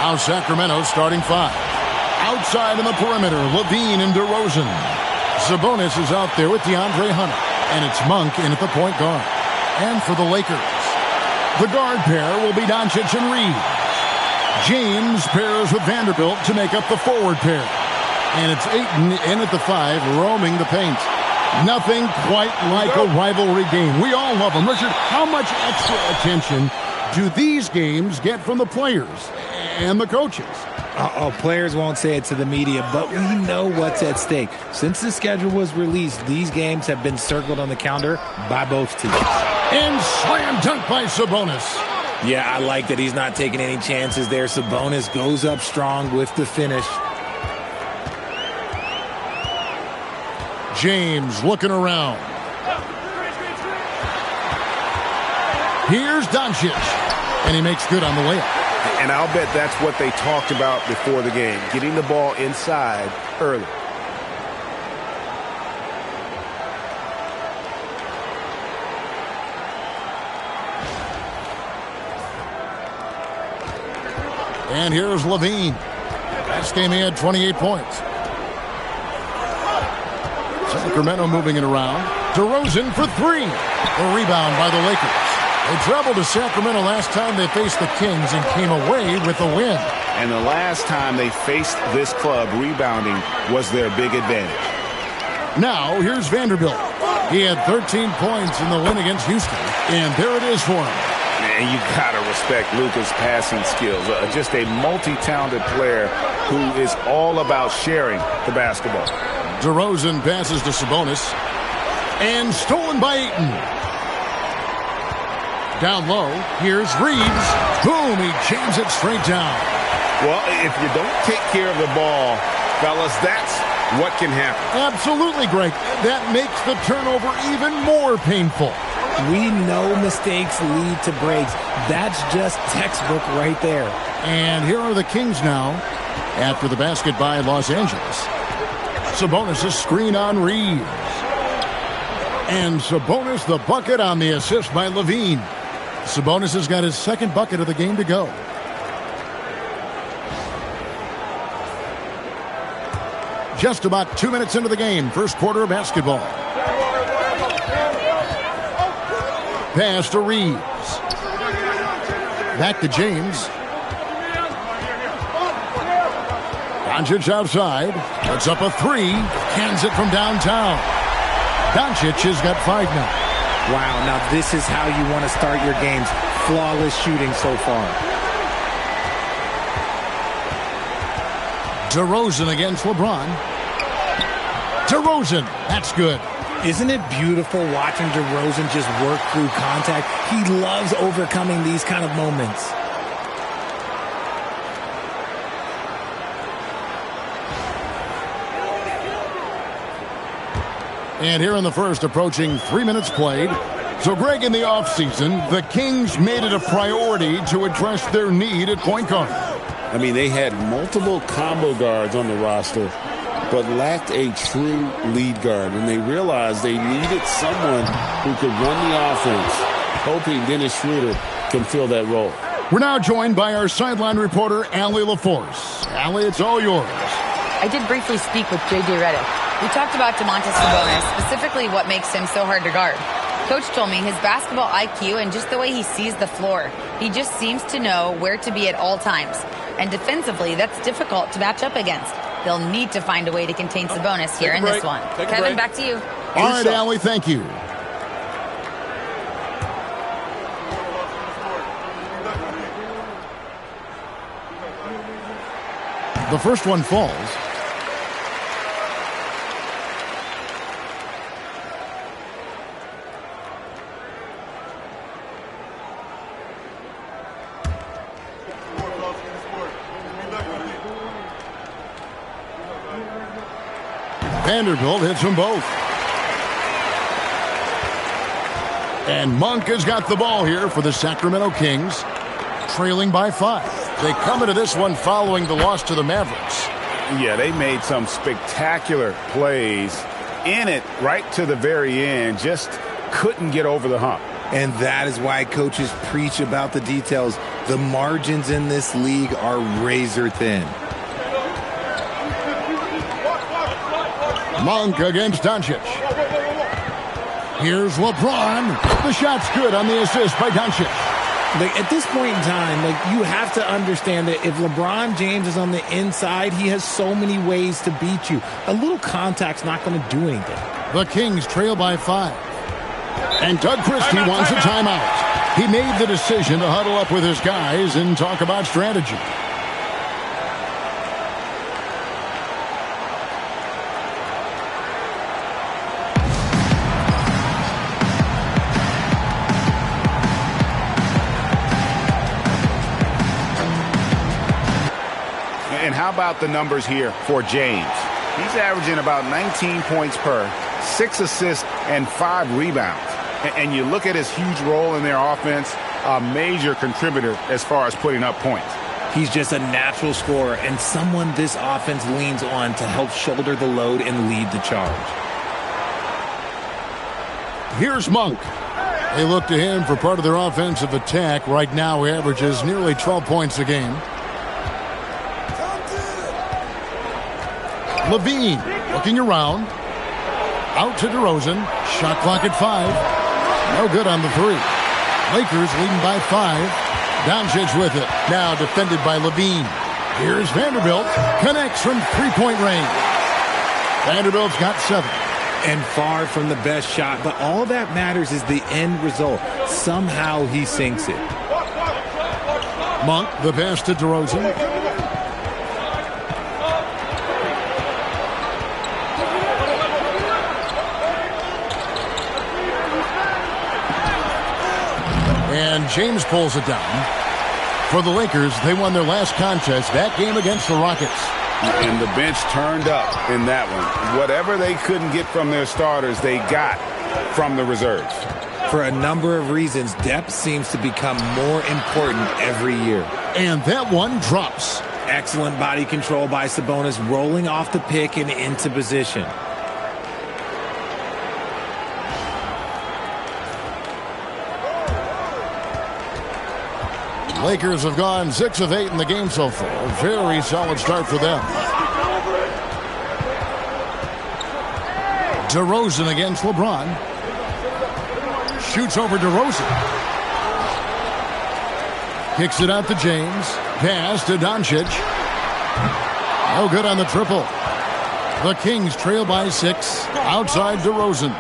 Now Sacramento starting 5. Outside in the perimeter, Levine and DeRozan. Sabonis is out there with DeAndre Hunter. And it's Monk in at the point guard. And for the Lakers, the guard pair will be Doncic and Reed. James pairs with Vanderbilt to make up the forward pair. And it's Ayton in at the 5, roaming the paint. Nothing quite like a rivalry game. We all love them. Richard, how much extra attention do these games get from the players and the coaches? Players won't say it to the media, but we know what's at stake. Since the schedule was released, these games have been circled on the calendar by both teams. And slam dunk by Sabonis. Yeah, I like that he's not taking any chances there. Sabonis goes up strong with the finish. James looking around. Here's Doncic. And he makes good on the layup. And I'll bet that's what they talked about before the game, getting the ball inside early. And here's Levine. Last game he had 28 points. Sacramento moving it around. DeRozan for 3. The rebound by the Lakers. They traveled to Sacramento last time they faced the Kings and came away with a win. And the last time they faced this club, rebounding was their big advantage. Now, here's Vanderbilt. He had 13 points in the win against Houston. And there it is for him. And you got to respect Luka's passing skills. Just a multi-talented player who is all about sharing the basketball. DeRozan passes to Sabonis. And stolen by Ayton. Down low, here's Reeves. Boom, he jams it straight down. Well, if you don't take care of the ball, fellas, that's what can happen. Absolutely, Greg. That makes the turnover even more painful. We know mistakes lead to breaks. That's just textbook right there. And here are the Kings now after the basket by Los Angeles. Sabonis' screen on Reeves. And Sabonis the bucket on the assist by Levine. Sabonis has got his second bucket of the game to go. Just about 2 minutes into the game, first quarter of basketball. Pass to Reeves. Back to James. Doncic outside. Puts up a 3. Cans it from downtown. Doncic has got 5 now. Wow, now this is how you want to start your games. Flawless shooting so far. DeRozan against LeBron. DeRozan, that's good. Isn't it beautiful watching DeRozan just work through contact? He loves overcoming these kind of moments. And here in the first, approaching 3 minutes played. So, Greg, in the offseason, the Kings made it a priority to address their need at point guard. I mean, they had multiple combo guards on the roster, but lacked a true lead guard. And they realized they needed someone who could run the offense, hoping Dennis Schroeder can fill that role. We're now joined by our sideline reporter, Allie LaForce. Allie, it's all yours. I did briefly speak with J.J. Redick. We talked about Domantas Sabonis, specifically what makes him so hard to guard. Coach told me his basketball IQ and just the way he sees the floor. He just seems to know where to be at all times. And defensively, that's difficult to match up against. They'll need to find a way to contain Sabonis here in this one. Kevin, back to you. All right, Allie, thank you. The first one falls. Vanderbilt hits them both. And Monk has got the ball here for the Sacramento Kings, trailing by 5. They come into this one following the loss to the Mavericks. Yeah, they made some spectacular plays in it right to the very end. Just couldn't get over the hump. And that is why coaches preach about the details. The margins in this league are razor thin. Monk against Doncic. Here's LeBron. The shot's good on the assist by Doncic. At this point in time, you have to understand that if LeBron James is on the inside, he has so many ways to beat you. A little contact's not going to do anything. The Kings trail by 5. And Doug Christie wants a timeout. He made the decision to huddle up with his guys and talk about strategy. And how about the numbers here for James? He's averaging about 19 points per, 6 assists, and 5 rebounds. And you look at his huge role in their offense, a major contributor as far as putting up points. He's just a natural scorer and someone this offense leans on to help shoulder the load and lead the charge. Here's Monk. They look to him for part of their offensive attack. Right now, he averages nearly 12 points a game. Levine looking around. Out to DeRozan. Shot clock at 5. No good on the 3. Lakers leading by 5. Doncic with it. Now defended by Levine. Here's Vanderbilt. Connects from three-point range. Vanderbilt's got 7. And far from the best shot, but all that matters is the end result. Somehow he sinks it. Monk, the pass to DeRozan. And James pulls it down. For the Lakers, they won their last contest, that game against the Rockets. And the bench turned up in that one. Whatever they couldn't get from their starters, they got from the reserves. For a number of reasons, depth seems to become more important every year. And that one drops. Excellent body control by Sabonis, rolling off the pick and into position. Lakers have gone 6 of 8 in the game so far. A very solid start for them. DeRozan against LeBron. Shoots over DeRozan. Kicks it out to James. Pass to Doncic. No good on the triple. The Kings trail by 6. Outside DeRozan.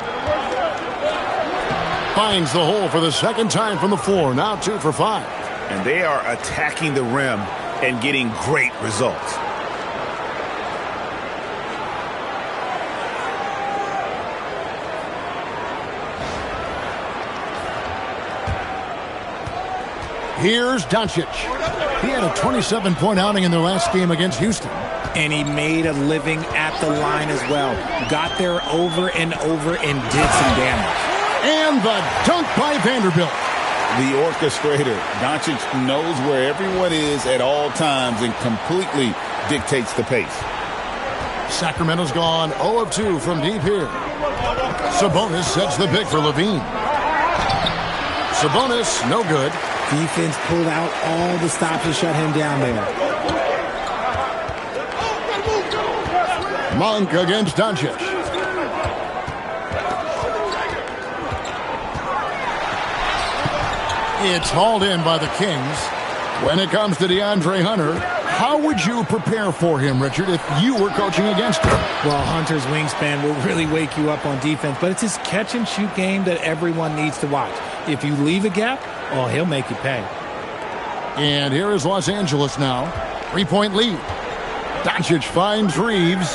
Finds the hole for the second time from the floor. Now 2 for 5. And they are attacking the rim and getting great results. Here's Doncic. He had a 27-point outing in their last game against Houston. And he made a living at the line as well. Got there over and over and did some damage. And the dunk by Vanderbilt. The orchestrator. Doncic knows where everyone is at all times and completely dictates the pace. Sacramento's gone 0 of 2 from deep here. Sabonis sets the pick for Levine. Sabonis, no good. Defense pulled out all the stops to shut him down there. Monk against Doncic. It's hauled in by the Kings. When it comes to DeAndre Hunter, how would you prepare for him, Richard, if you were coaching against him? Well, Hunter's wingspan will really wake you up on defense, but it's his catch-and-shoot game that everyone needs to watch. If you leave a gap, oh, he'll make you pay. And here is Los Angeles now. 3-point lead. Doncic finds Reeves.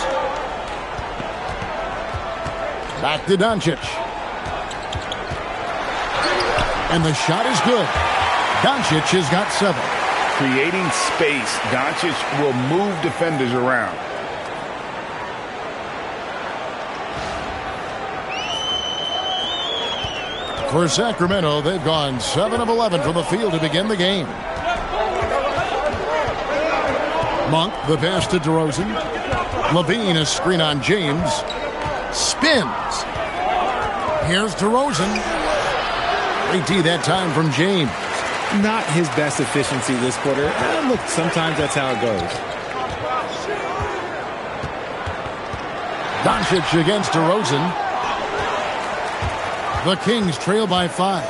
Back to Doncic. And the shot is good. Doncic has got 7. Creating space, Doncic will move defenders around. For Sacramento, they've gone 7 of 11 from the field to begin the game. Monk, the pass to DeRozan. Levine, a screen on James. Spins. Here's DeRozan. Great D that time from James. Not his best efficiency this quarter. Look, sometimes that's how it goes. Doncic against DeRozan. The Kings trail by 5.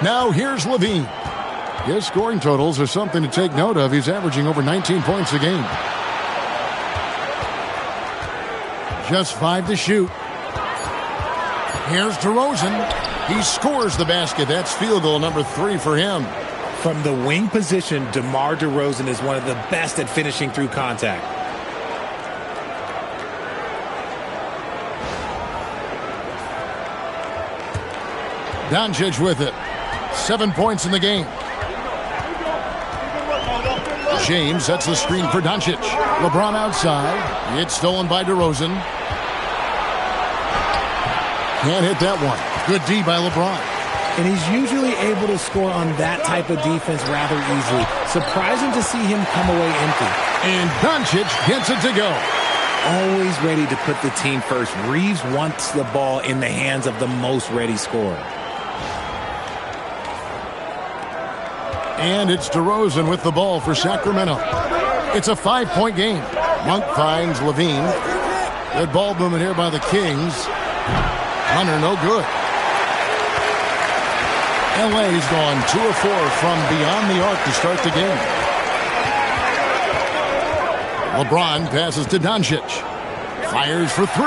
Now here's Levine. His scoring totals are something to take note of. He's averaging over 19 points a game. Just 5 to shoot. Here's DeRozan. He scores the basket. That's field goal number 3 for him. From the wing position, DeMar DeRozan is one of the best at finishing through contact. Doncic with it. 7 points in the game. James sets the screen for Doncic. LeBron outside. It's stolen by DeRozan. Can't hit that one. Good D by LeBron. And he's usually able to score on that type of defense rather easily. Surprising to see him come away empty. And Doncic gets it to go. Always ready to put the team first. Reeves wants the ball in the hands of the most ready scorer. And it's DeRozan with the ball for Sacramento. It's a 5-point game. Monk finds Levine. Good ball movement here by the Kings. Hunter, no good. LA's gone 2 of 4 from beyond the arc to start the game. LeBron passes to Doncic. Fires for 3.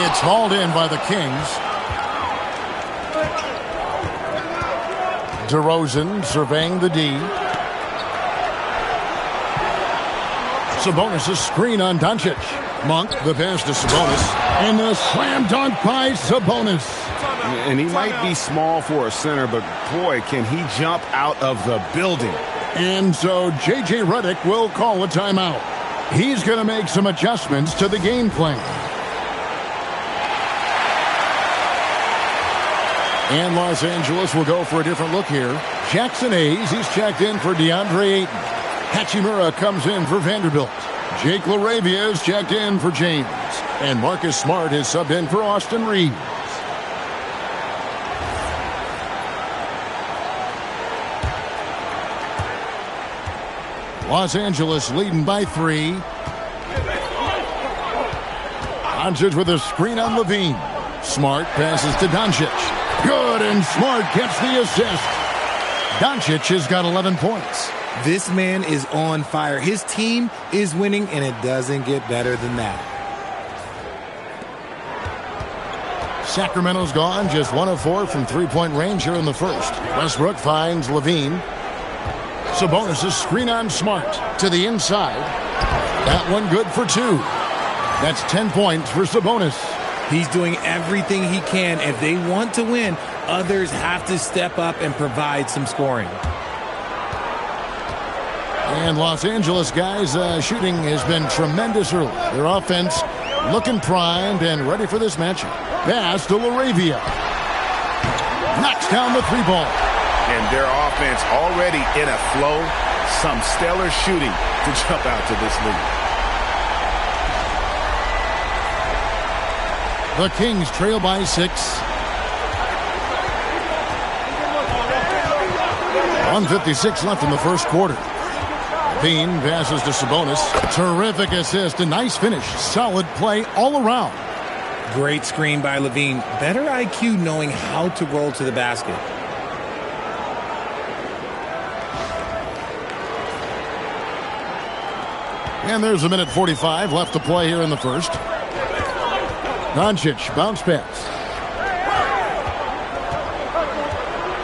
It's hauled in by the Kings. DeRozan surveying the D. Sabonis' screen on Doncic. Monk, the pass to Sabonis. And the slam dunk by Sabonis. And he might be small for a center, but boy, can he jump out of the building. And so J.J. Redick will call a timeout. He's going to make some adjustments to the game plan. And Los Angeles will go for a different look here. Jackson Hayes, he's checked in for DeAndre Ayton. Hachimura comes in for Vanderbilt. Jake LaRavia is checked in for James. And Marcus Smart is subbed in for Austin Reeves. Los Angeles leading by 3. Doncic with a screen on Levine. Smart passes to Doncic. Good, and Smart gets the assist. Doncic has got 11 points. This man is on fire. His team is winning, and it doesn't get better than that. Sacramento's gone just 1 of 4 from 3-point range here in the first. Westbrook finds Levine. Sabonis' screen on Smart to the inside. That one good for 2. That's 10 points for Sabonis. He's doing everything he can. If they want to win, others have to step up and provide some scoring. And Los Angeles guys, shooting has been tremendous early. Their offense looking primed and ready for this matchup. Pass to LaRavia. Knocks down the 3-ball. And their offense already in a flow. Some stellar shooting to jump out to this lead. The Kings trail by 6. 1:56 left in the first quarter. Bean passes to Sabonis. Terrific assist. A nice finish. Solid play all around. Great screen by Levine. Better IQ knowing how to roll to the basket. And there's 1:45 left to play here in the first. Doncic, bounce pass.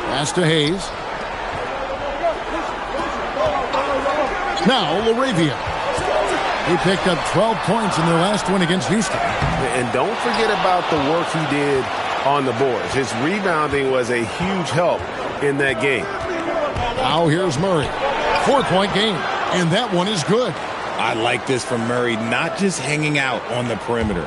Pass to Hayes. Now LaRavia. He picked up 12 points in their last win against Houston. And don't forget about the work he did on the boards. His rebounding was a huge help in that game. Now here's Murray. 4-point game. And that one is good. I like this from Murray, not just hanging out on the perimeter.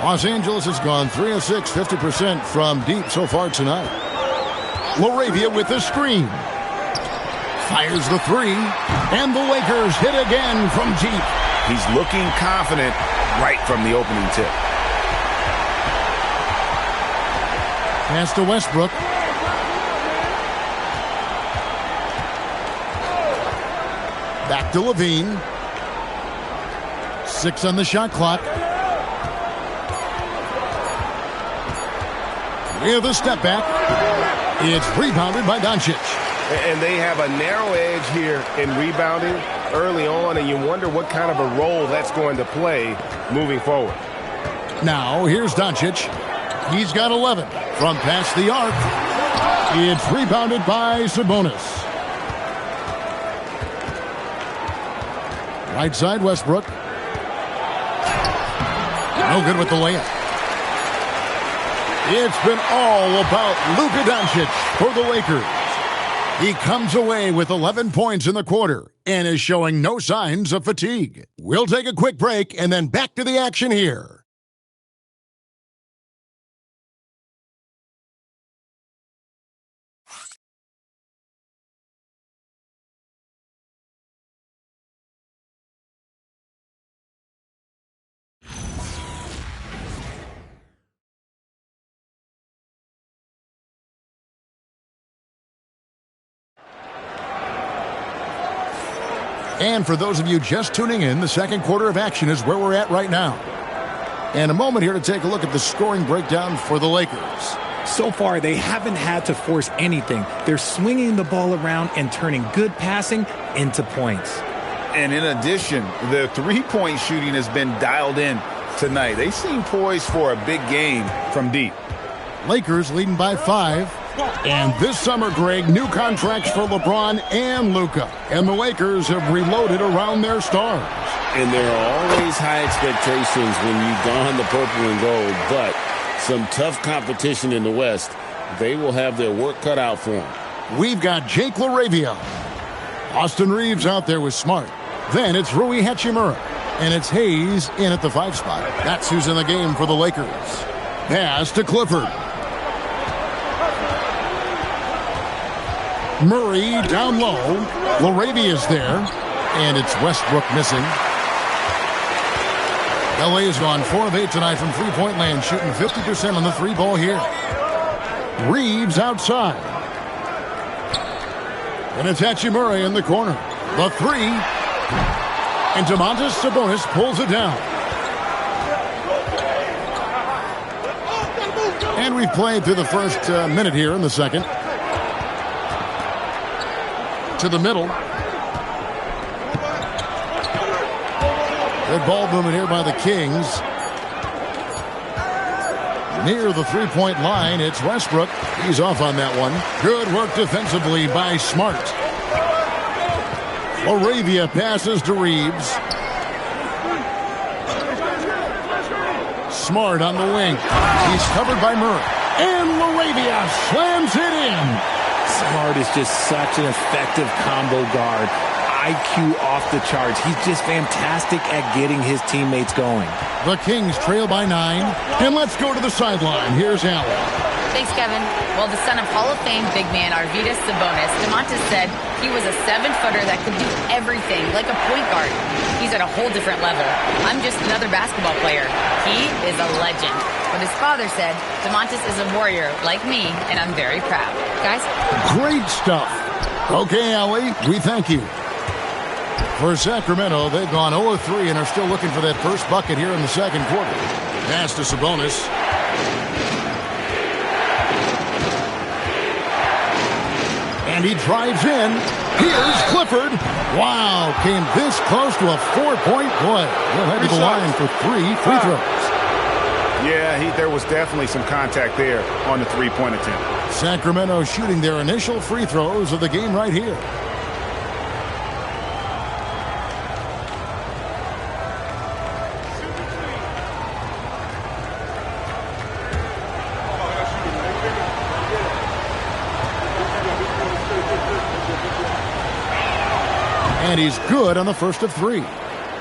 Los Angeles has gone 3 of 6, 50% from deep so far tonight. LaRavia with the screen. Fires the 3. And the Lakers hit again from deep. He's looking confident right from the opening tip. Pass to Westbrook. Back to Levine. 6 on the shot clock. With a step back. It's rebounded by Doncic. And they have a narrow edge here in rebounding early on, and you wonder what kind of a role that's going to play moving forward. Now, here's Doncic. He's got 11 from past the arc. It's rebounded by Sabonis. Right side, Westbrook. No good with the layup. It's been all about Luka Doncic for the Lakers. He comes away with 11 points in the quarter and is showing no signs of fatigue. We'll take a quick break and then back to the action here. And for those of you just tuning in, the second quarter of action is where we're at right now. And a moment here to take a look at the scoring breakdown for the Lakers. So far, they haven't had to force anything. They're swinging the ball around and turning good passing into points. And in addition, the three-point shooting has been dialed in tonight. They seem poised for a big game from deep. Lakers leading by 5. And this summer, Greg, new contracts for LeBron and Luka. And the Lakers have reloaded around their stars. And there are always high expectations when you don the purple and gold, but some tough competition in the West. They will have their work cut out for them. We've got Jake LaRavia. Austin Reeves out there with Smart. Then it's Rui Hachimura. And it's Hayes in at the 5 spot. That's who's in the game for the Lakers. Pass to Clifford. Murray down low. LaRavia's there. And it's Westbrook missing. LA has gone 4 of 8 tonight from three-point land, shooting 50% on the 3-ball here. Reeves outside. And it's Hachimura in the corner. The 3. And Domantas Sabonis pulls it down. And we've played through the first minute here in the second. To the middle. Good ball movement here by the Kings. Near the three-point line, it's Westbrook. He's off on that one. Good work defensively by Smart. LaRavia passes to Reeves. Smart on the wing. He's covered by Murray. And LaRavia slams it in. Smart is just such an effective combo guard. IQ off the charts. He's just fantastic at getting his teammates going. The Kings trail by 9. And let's go to the sideline. Here's Allen. Thanks, Kevin. Well, the son of Hall of Fame big man Arvydas Sabonis, Domantas said he was a 7-footer that could do everything, like a point guard. He's at a whole different level. I'm just another basketball player. He is a legend. But his father said, Domantas is a warrior like me, and I'm very proud. Guys? Great stuff. Okay, Allie, we thank you. For Sacramento, they've gone 0-3 and are still looking for that first bucket here in the second quarter. Pass to Sabonis. And he drives in. Here's Clifford. Wow, came this close to a 4-point play. He'll head to the line for 3 free throws. Yeah, there was definitely some contact there on the three-point attempt. Sacramento shooting their initial free throws of the game right here. And he's good on the first of 3.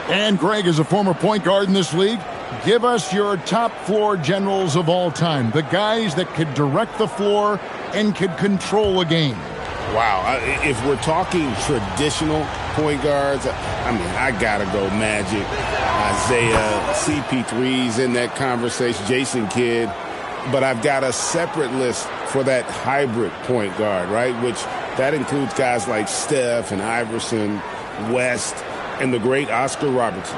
And Greg is a former point guard in this league. Give us your top floor generals of all time. The guys that could direct the floor and could control a game. Wow. If we're talking traditional point guards, I mean, I got to go Magic, Isaiah, CP3's in that conversation, Jason Kidd. but I've got a separate list for that hybrid point guard, right? Which that includes guys like Steph and Iverson, West, and the great Oscar Robertson.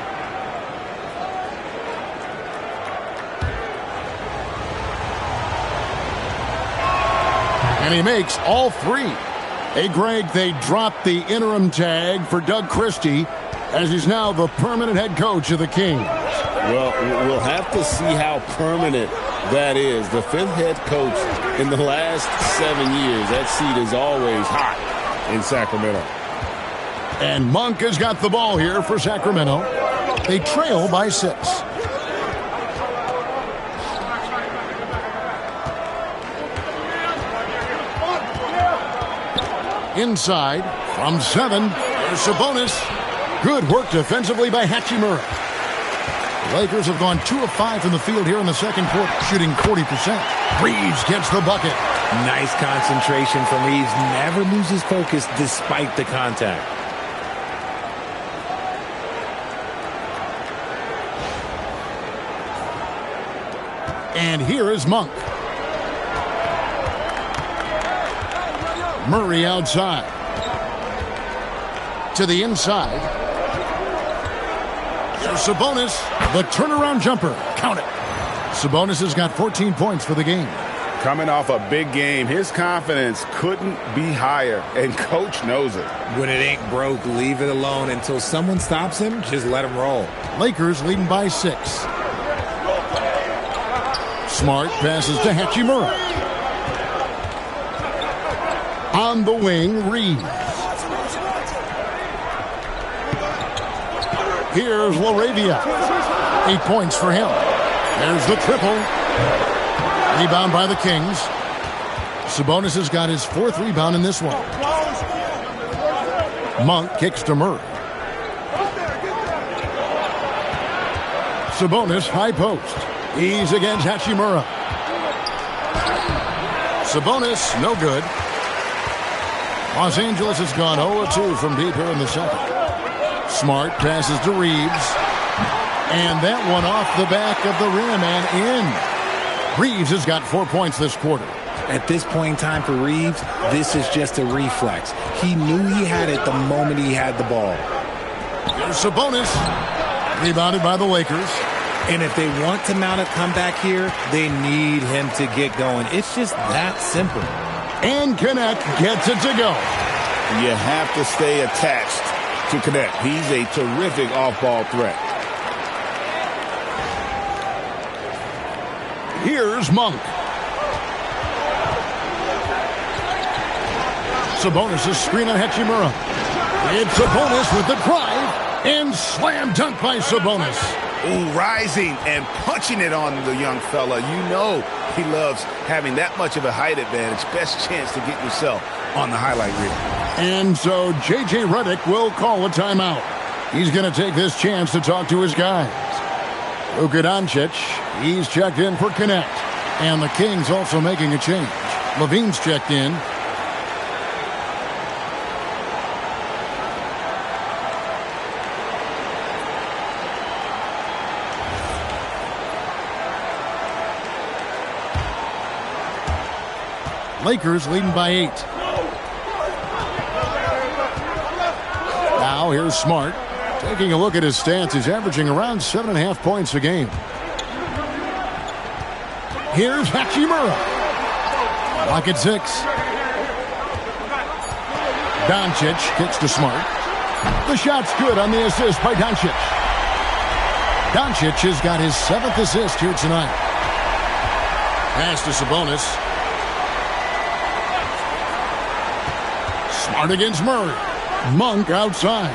And he makes all three. Hey, Greg, they dropped the interim tag for Doug Christie as he's now the permanent head coach of the Kings. Well, we'll have to see how permanent that is. The fifth head coach in the last 7 years. That seat is always hot in Sacramento. And Monk has got the ball here for Sacramento. They trail by 6. Inside from 7. There's Sabonis. Good work defensively by Hachimura. The Lakers have gone 2 of 5 from the field here in the second quarter, shooting 40%. Reeves gets the bucket. Nice concentration from Reeves. Never loses focus despite the contact. And here is Monk. Murray outside. To the inside. There's Sabonis. The turnaround jumper. Count it. Sabonis has got 14 points for the game. Coming off a big game, his confidence couldn't be higher, and Coach knows it. When it ain't broke, leave it alone until someone stops him. Just let him roll. Lakers leading by 6. Smart passes to Hachimura. On the wing, Reeves. Here's Laravia. 8 points for him. There's the triple. Rebound by the Kings. Sabonis has got his 4th rebound in this one. Monk kicks to Murray. Sabonis high post. He's against Hachimura. Sabonis, no good. Los Angeles has gone 0-2 from deep here in the second. Smart passes to Reeves. And that one off the back of the rim and in. Reeves has got 4 points this quarter. At this point in time for Reeves, this is just a reflex. He knew he had it the moment he had the ball. Here's Sabonis. Rebounded by the Lakers. And if they want to mount a comeback here, they need him to get going. It's just that simple. And Connect gets it to go. You have to stay attached to Connect. He's a terrific off-ball threat. Here's Monk. Sabonis' screen on Hachimura. It's Sabonis with the drive and slam dunk by Sabonis. Ooh, rising and punching it on the young fella. You know he loves having that much of a height advantage. Best chance to get yourself on the highlight reel. And so J.J. Redick will call a timeout. He's going to take this chance to talk to his guys. Luka Doncic, he's checked in for Connect. And the Kings also making a change. Levine's checked in. Lakers leading by 8. Now here's Smart. Taking a look at his stats, he's averaging around 7.5 points a game. Here's Hachimura. Lock at 6. Doncic kicks to Smart. The shot's good on the assist by Doncic. Doncic has got his 7th assist here tonight. Pass to Sabonis. Smart against Murray. Monk outside.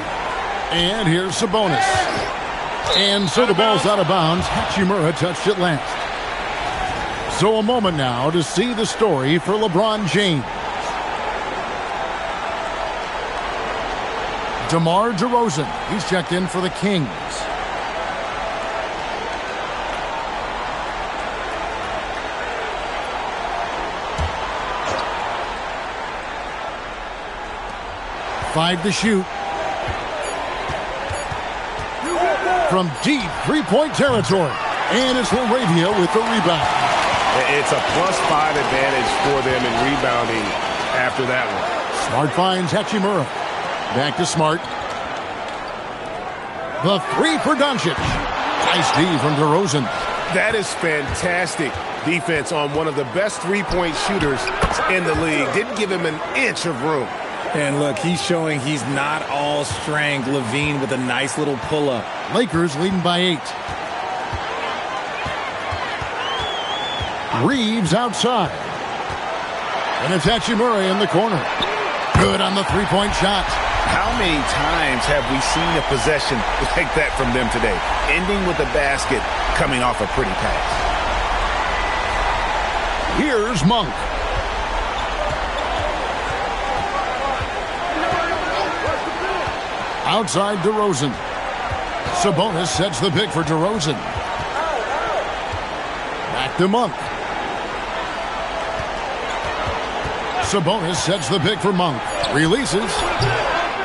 And here's Sabonis. And so the ball's out of bounds. Hachimura touched it last. So a moment now to see the story for LeBron James. DeMar DeRozan. He's checked in for the Kings. Five to shoot. From deep three-point territory. And it's Laravia with the rebound. It's a +5 advantage for them in rebounding after that one. Smart finds Hachimura. Back to Smart. The three for Doncic. Nice D from DeRozan. That is fantastic defense on one of the best three-point shooters in the league. Didn't give him an inch of room. And look, he's showing he's not all strength. LaVine with a nice little pull-up. Lakers leading by 8. Reeves outside. And it's Hachimura in the corner. Good on the three-point shot. How many times have we seen a possession like that from them today? Ending with a basket, coming off a pretty pass. Here's Monk. Outside DeRozan. Sabonis sets the pick for DeRozan. Back to Monk. Sabonis sets the pick for Monk. Releases.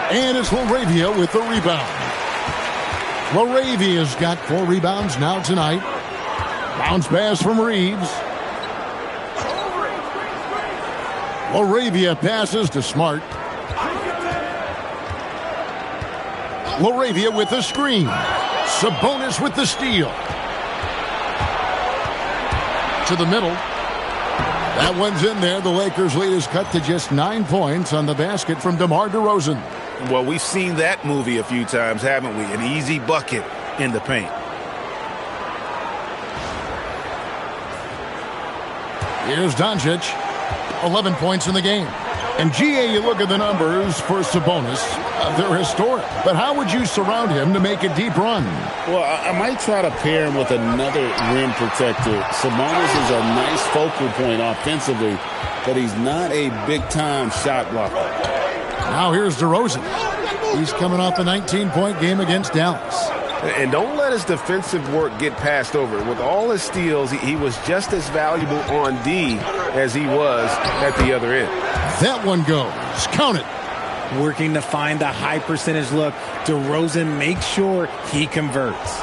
And it's LaRavia with the rebound. LaRavia's got 4 rebounds now tonight. Bounce pass from Reeves. LaRavia passes to Smart. LaRavia with the screen. Sabonis with the steal. To the middle. That one's in there. The Lakers' lead is cut to just 9 points on the basket from DeMar DeRozan. Well, we've seen that movie a few times, haven't we? An easy bucket in the paint. Here's Doncic. 11 points in the game. And GA, you look at the numbers for Sabonis. They're historic. But how would you surround him to make a deep run? Well, I might try to pair him with another rim protector. Sabonis is a nice focal point offensively, but he's not a big-time shot blocker. Now here's DeRozan. He's coming off a 19-point game against Dallas. And don't let his defensive work get passed over. With all his steals, he was just as valuable on D as he was at the other end. That one goes. Count it. Working to find the high percentage look. DeRozan makes sure he converts.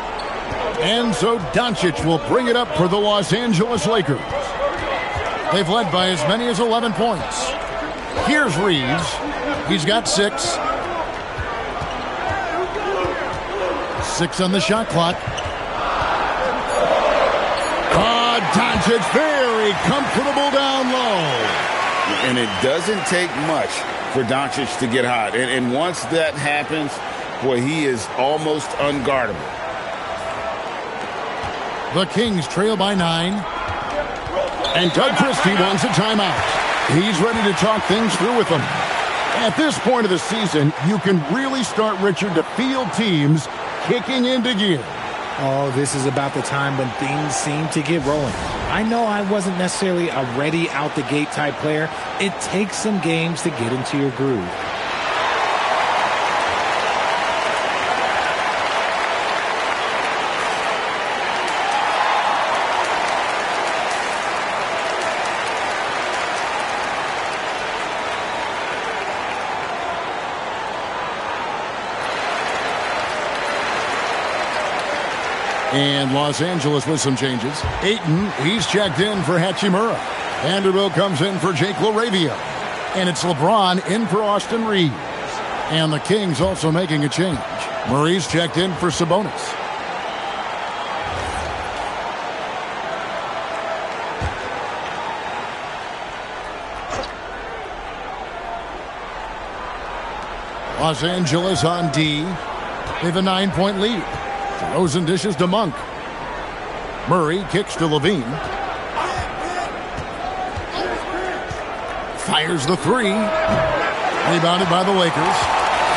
And so Doncic will bring it up for the Los Angeles Lakers. They've led by as many as 11 points. Here's Reeves. He's got 6. 6 on the shot clock. Doncic very comfortable down low. And it doesn't take much for Doncic to get hot. And once that happens, boy, he is almost unguardable. The Kings trail by 9. And Doug Christie wants a timeout. He's ready to talk things through with them. At this point of the season, you can really start, Richard, to feel teams kicking into gear. Oh, this is about the time when things seem to get rolling. I know I wasn't necessarily a ready out the gate type player. It takes some games to get into your groove. And Los Angeles with some changes. Ayton, he's checked in for Hachimura. Vanderbilt comes in for Jake LaRavia. And it's LeBron in for Austin Reeves. And the Kings also making a change. Murray's checked in for Sabonis. Los Angeles on D. They have a 9-point lead. DeRozan dishes to Monk. Murray kicks to LaVine. Fires the 3. Rebounded by the Lakers.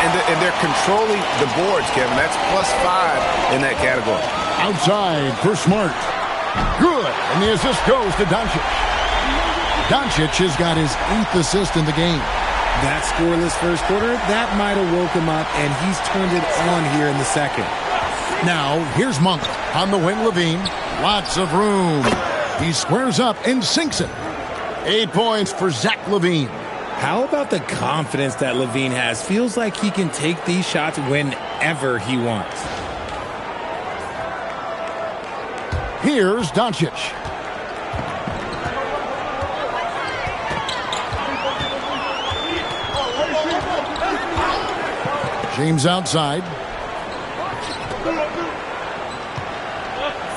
And they're controlling the boards, Kevin. That's +5 in that category. Outside for Smart. Good. And the assist goes to Doncic. Doncic has got his 8th assist in the game. That scoreless first quarter, that might have woke him up, and he's turned it on here in the second. Now, here's Monk on the wing. LaVine. Lots of room. He squares up and sinks it. 8 points for Zach LaVine. How about the confidence that LaVine has? Feels like he can take these shots whenever he wants. Here's Doncic. James outside.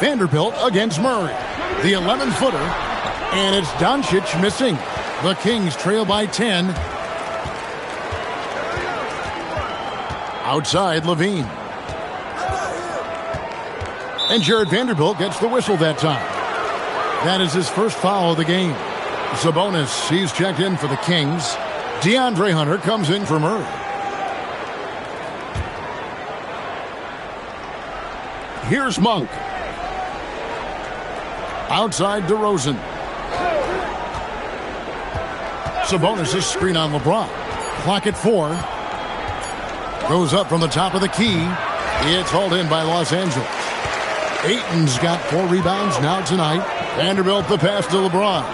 Vanderbilt against Murray. The 11-footer. And it's Doncic missing. The Kings trail by 10. Outside, Levine. And Jared Vanderbilt gets the whistle that time. That is his first foul of the game. Sabonis, he's checked in for the Kings. DeAndre Hunter comes in for Murray. Here's Monk. Outside, DeRozan. Sabonis' screen on LeBron. Clock at 4. Goes up from the top of the key. It's hauled in by Los Angeles. Ayton's got 4 rebounds now tonight. Vanderbilt the pass to LeBron.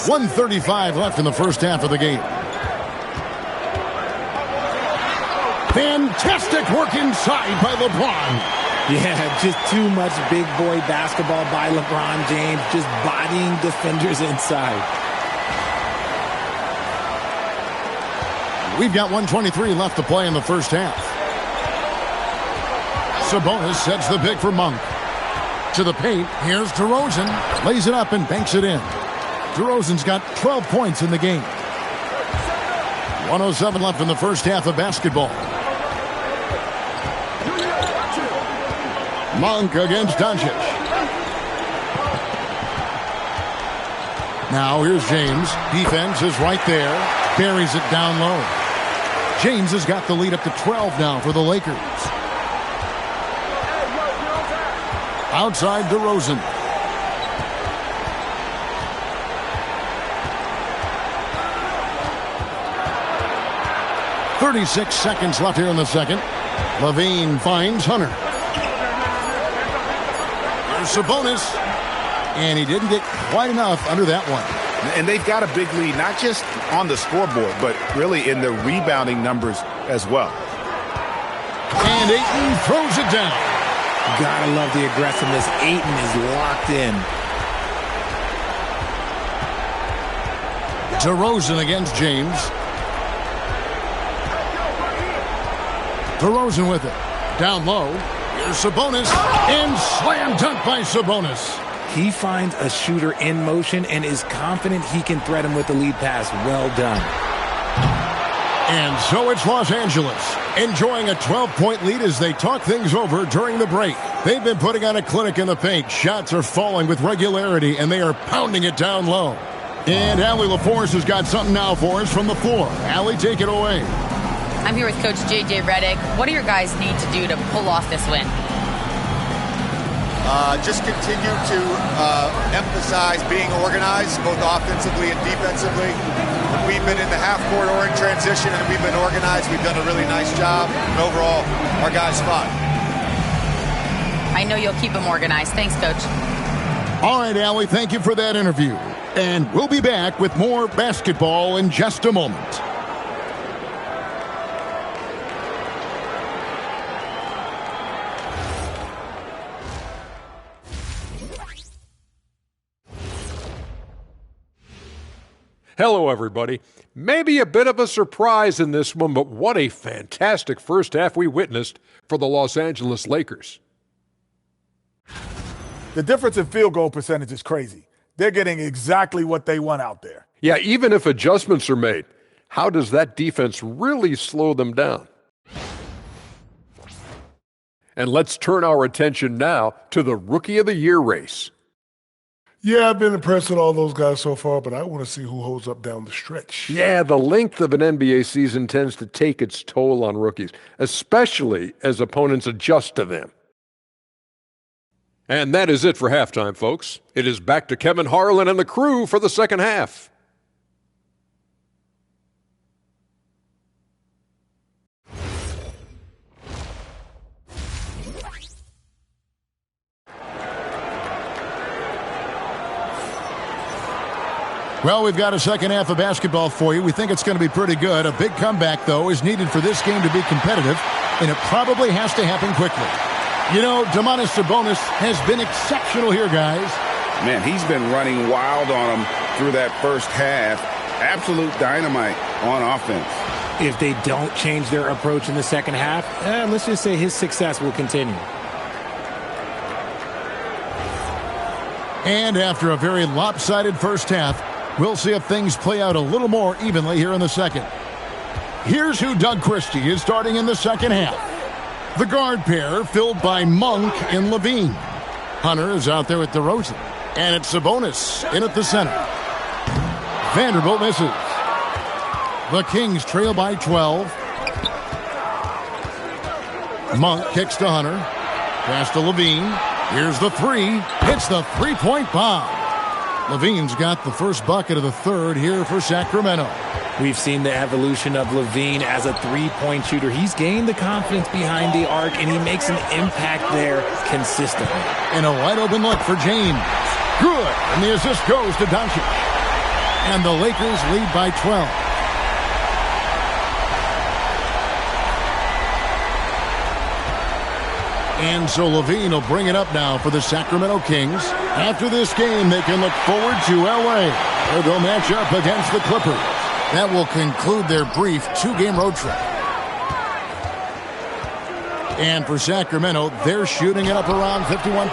1:35 left in the first half of the game. Fantastic work inside by LeBron. Yeah, just too much big boy basketball by LeBron James, just bodying defenders inside. We've got 1:23 left to play in the first half. Sabonis sets the pick for Monk. To the paint, here's DeRozan. Lays it up and banks it in. DeRozan's got 12 points in the game. 1:07 left in the first half of basketball. Monk against Doncic. Now here's James. Defense is right there. Buries it down low. James has got the lead up to 12 now for the Lakers. Outside DeRozan. "36 seconds left here in the second. Levine finds Hunter. There's Sabonis. And he didn't get quite enough under that one. And they've got a big lead, not just on the scoreboard, but really in the rebounding numbers as well. And Ayton throws it down. Gotta love the aggressiveness. Ayton is locked in. DeRozan against James. DeRozan with it. Down low. Here's Sabonis. And slam dunk by Sabonis. He finds a shooter in motion and is confident he can thread him with the lead pass. Well done. And so it's Los Angeles, enjoying a 12-point lead as they talk things over during the break. They've been putting on a clinic in the paint. Shots are falling with regularity, and they are pounding it down low. And Allie LaForce has got something now for us from the floor. Allie, take it away. I'm here with Coach J.J. Redick. What do your guys need to do to pull off this win? Just continue to emphasize being organized, both offensively and defensively. We've been in the half-court or in transition, and we've been organized. We've done a really nice job. And overall, our guys fought. I know you'll keep them organized. Thanks, Coach. All right, Allie, thank you for that interview. And we'll be back with more basketball in just a moment. Hello, everybody. Maybe a bit of a surprise in this one, but what a fantastic first half we witnessed for the Los Angeles Lakers. The difference in field goal percentage is crazy. They're getting exactly what they want out there. Yeah, even if adjustments are made, how does that defense really slow them down? And let's turn our attention now to the Rookie of the Year race. Yeah, I've been impressed with all those guys so far, but I want to see who holds up down the stretch. Yeah, the length of an NBA season tends to take its toll on rookies, especially as opponents adjust to them. And that is it for halftime, folks. It is back to Kevin Harlan and the crew for the second half. Well, we've got a second half of basketball for you. We think it's going to be pretty good. A big comeback, though, is needed for this game to be competitive, and it probably has to happen quickly. You know, Domantas Sabonis has been exceptional here, guys. Man, he's been running wild on them through that first half. absolute dynamite on offense. If they don't change their approach in the second half, let's just say his success will continue. And after a very lopsided first half, we'll see if things play out a little more evenly here in the second. Here's who Doug Christie is starting in the second half. The guard pair filled by Monk and Levine. Hunter is out there with DeRozan. And it's Sabonis in at the center. Vanderbilt misses. The Kings trail by 12. Monk kicks to Hunter. Pass to Levine. Here's the three. Hits the three-point bomb. Levine's got the first bucket of the third here for Sacramento. We've seen the evolution of Levine as a three-point shooter. He's gained the confidence behind the arc, and he makes an impact there consistently. And a wide-open look for James. Good. And the assist goes to Doncic. And the Lakers lead by 12. And so Levine will bring it up now for the Sacramento Kings. After this game, they can look forward to L.A., where they'll match up against the Clippers. That will conclude their brief two-game road trip. And for Sacramento, they're shooting it up around 51%.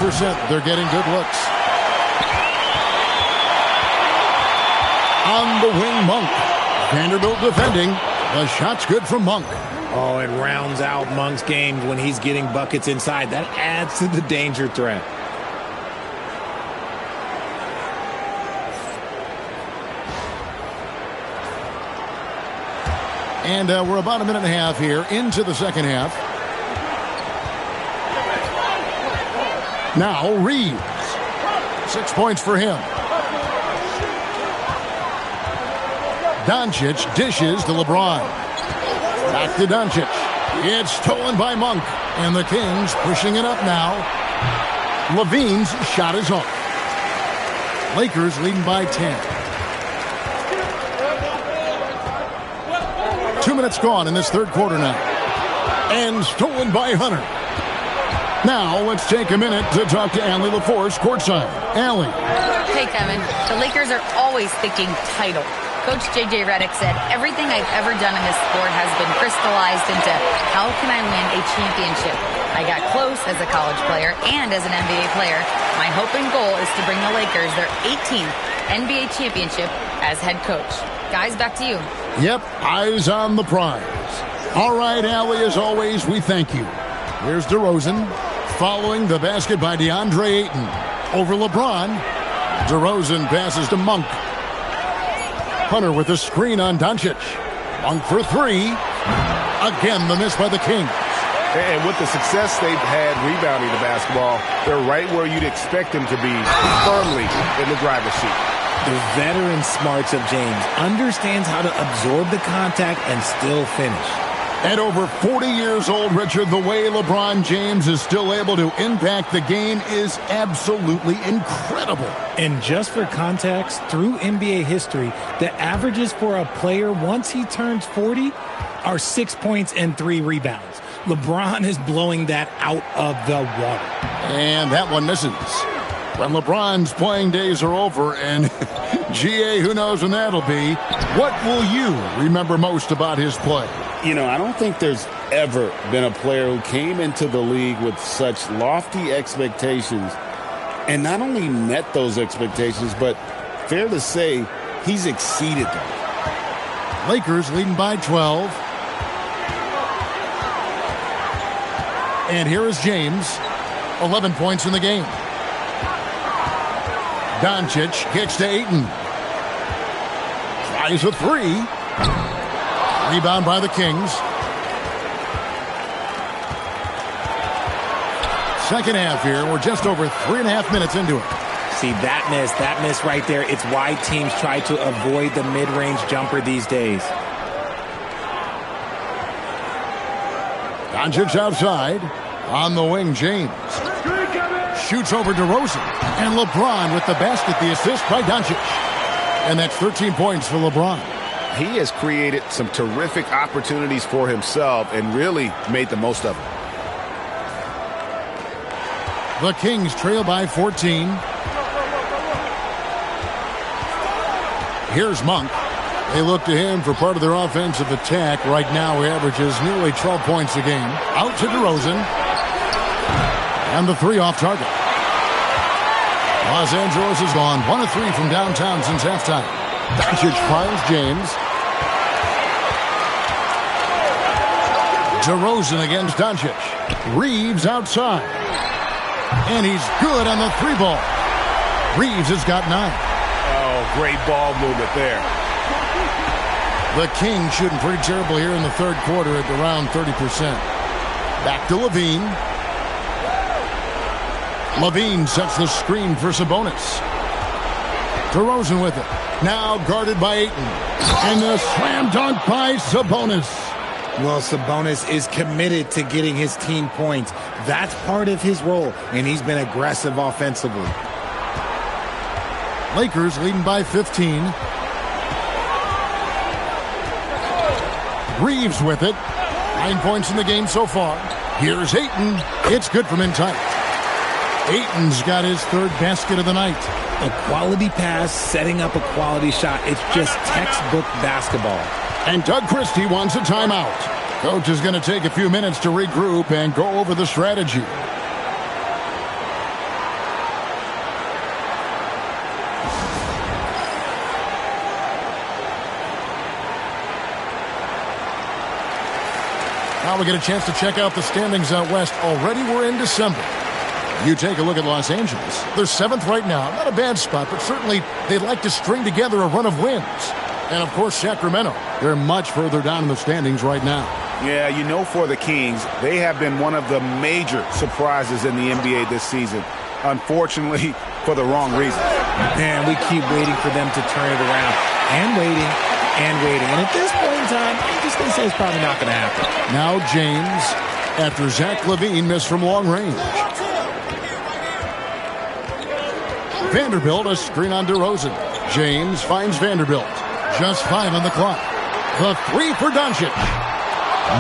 They're getting good looks. On the wing, Monk. Vanderbilt defending. The shot's good from Monk. Oh, it rounds out Monk's game when he's getting buckets inside. That adds to the danger threat. And we're about a minute and a half here into the second half. Now Reeves. 6 points for him. Doncic dishes to LeBron. Back to Doncic. It's stolen by Monk. And the Kings pushing it up now. Levine's shot is off. Lakers leading by 10. 2 minutes gone in this third quarter now. And stolen by Hunter. Now let's take a minute to talk to Allie LaForce courtside. Allie. Hey, Kevin. The Lakers are always thinking title. Coach J.J. Redick said, everything I've ever done in this sport has been crystallized into how can I win a championship? I got close as a college player and as an NBA player. My hope and goal is to bring the Lakers their 18th NBA championship as head coach. Guys, back to you. Yep, eyes on the prize. All right, Allie, as always, we thank you. Here's DeRozan following the basket by DeAndre Ayton. Over LeBron. DeRozan passes to Monk. Hunter with a screen on Doncic. Monk for three. Again, the miss by the Kings. And with the success they've had rebounding the basketball, they're right where you'd expect them to be, firmly in the driver's seat. The veteran smarts of James understands how to absorb the contact and still finish. At over 40 years old, Richard, the way LeBron James is still able to impact the game is absolutely incredible. And just for context, through NBA history, the averages for a player once he turns 40 are 6 points and 3 rebounds. LeBron is blowing that out of the water. And that one misses. When LeBron's playing days are over, and GA, who knows when that'll be, what will you remember most about his play? You know, I don't think there's ever been a player who came into the league with such lofty expectations and not only met those expectations, but fair to say, he's exceeded them. Lakers leading by 12. And here is James, 11 points in the game. Doncic kicks to Ayton. Tries a three. Rebound by the Kings. Second half here. We're just over 3.5 minutes into it. See, that miss right there, it's why teams try to avoid the mid-range jumper these days. Doncic outside. On the wing, James. Shoots over DeRozan. And LeBron with the basket, the assist by Doncic. And that's 13 points for LeBron. He has created some terrific opportunities for himself and really made the most of them. The Kings trail by 14. Here's Monk. They look to him for part of their offensive attack. Right now, he averages nearly 12 points a game. Out to DeRozan. And the three off target. Los Angeles has gone 1 of 3 from downtown since halftime. Doncic finds James. DeRozan against Doncic. Reeves outside. And he's good on the three ball. Reeves has got 9. Oh, great ball movement there. The Kings shooting pretty terrible here in the third quarter at around 30%. Back to Levine. Levine sets the screen for Sabonis. DeRozan with it. Now guarded by Ayton. And the slam dunk by Sabonis. Well, Sabonis is committed to getting his team points. That's part of his role, and he's been aggressive offensively. Lakers leading by 15. Reeves with it. 9 points in the game so far. Here's Ayton. It's good from in tight. Ayton's got his third basket of the night. A quality pass, setting up a quality shot. It's just textbook basketball. And Doug Christie wants a timeout. Coach is going to take a few minutes to regroup and go over the strategy. Now we get a chance to check out the standings out west. Already we're in December. You take a look at Los Angeles. They're 7th right now. Not a bad spot, but certainly they'd like to string together a run of wins. And, of course, Sacramento. They're much further down in the standings right now. Yeah, you know, for the Kings, they have been one of the major surprises in the NBA this season. Unfortunately, for the wrong reasons. Man, we keep waiting for them to turn it around. And waiting. And at this point in time, I'm just going to say it's probably not going to happen. Now James, after Zach LaVine missed from long range. Vanderbilt, a screen on DeRozan. James finds Vanderbilt. Just 5 on the clock. The 3 for Doncic.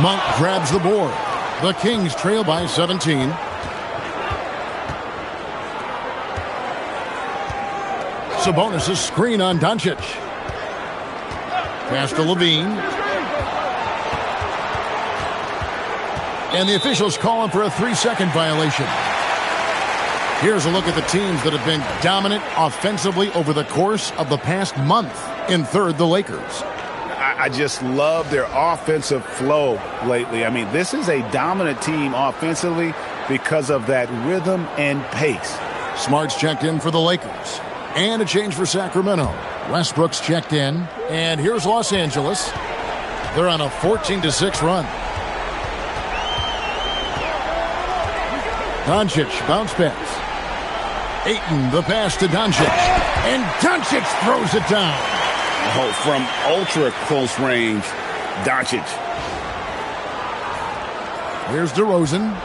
Monk grabs the board. The Kings trail by 17. Sabonis' screen on Doncic. Pass to Levine. And the officials call him for a 3-second violation. Here's a look at the teams that have been dominant offensively over the course of the past month. In third, the Lakers. I just love their offensive flow lately. I mean, this is a dominant team offensively because of that rhythm and pace. Smart's checked in for the Lakers. And a change for Sacramento. Westbrook's checked in. And here's Los Angeles. They're on a 14-6 run. Doncic, bounce pass. Ayton, the pass to Doncic. And Doncic throws it down. Oh, from ultra close range, Doncic. Here's DeRozan.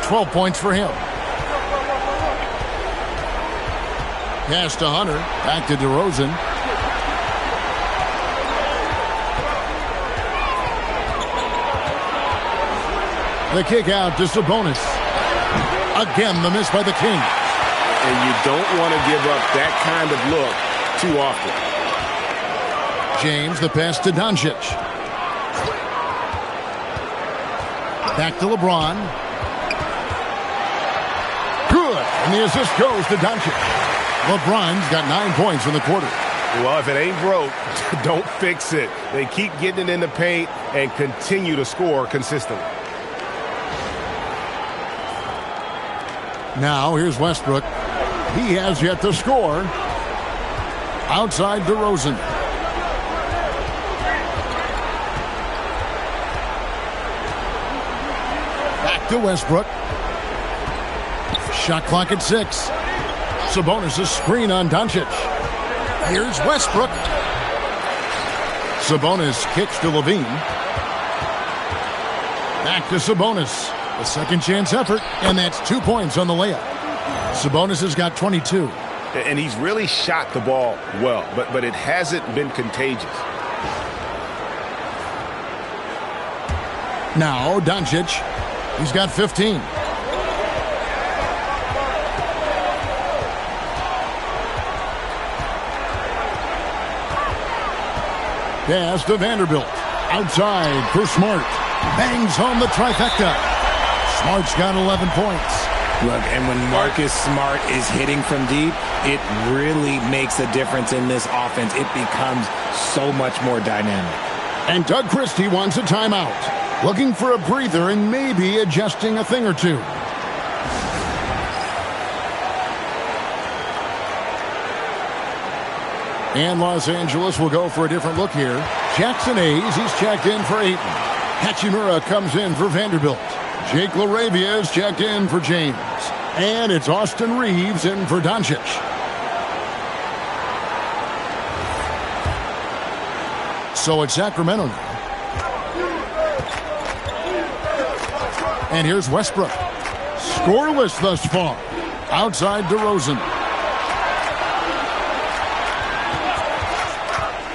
12 points for him. Pass to Hunter. Back to DeRozan. The kick out to Sabonis. Again, the miss by the Kings. And you don't want to give up that kind of look too often. James, the pass to Doncic. Back to LeBron. Good. And the assist goes to Doncic. LeBron's got 9 points in the quarter. Well, if it ain't broke, don't fix it. They keep getting it in the paint and continue to score consistently. Now, here's Westbrook. He has yet to score. Outside DeRozan. Back to Westbrook. Shot clock at 6. Sabonis' screen on Doncic. Here's Westbrook. Sabonis kicks to Levine. Back to Sabonis. A second chance effort, and that's 2 points on the layup. Sabonis has got 22. And he's really shot the ball well, but it hasn't been contagious. Now, Doncic. He's got 15. Pass to Vanderbilt. Outside for Smart. Bangs home the trifecta. Smart's got 11 points. Look, and when Marcus Smart is hitting from deep, it really makes a difference in this offense. It becomes so much more dynamic. And Doug Christie wants a timeout. Looking for a breather and maybe adjusting a thing or two. And Los Angeles will go for a different look here. Jackson Hayes, he's checked in for Ayton. Hachimura comes in for Vanderbilt. Jake LaRavia is checked in for James. And it's Austin Reeves in for Doncic. So it's Sacramento now. And here's Westbrook. Scoreless thus far. Outside DeRozan.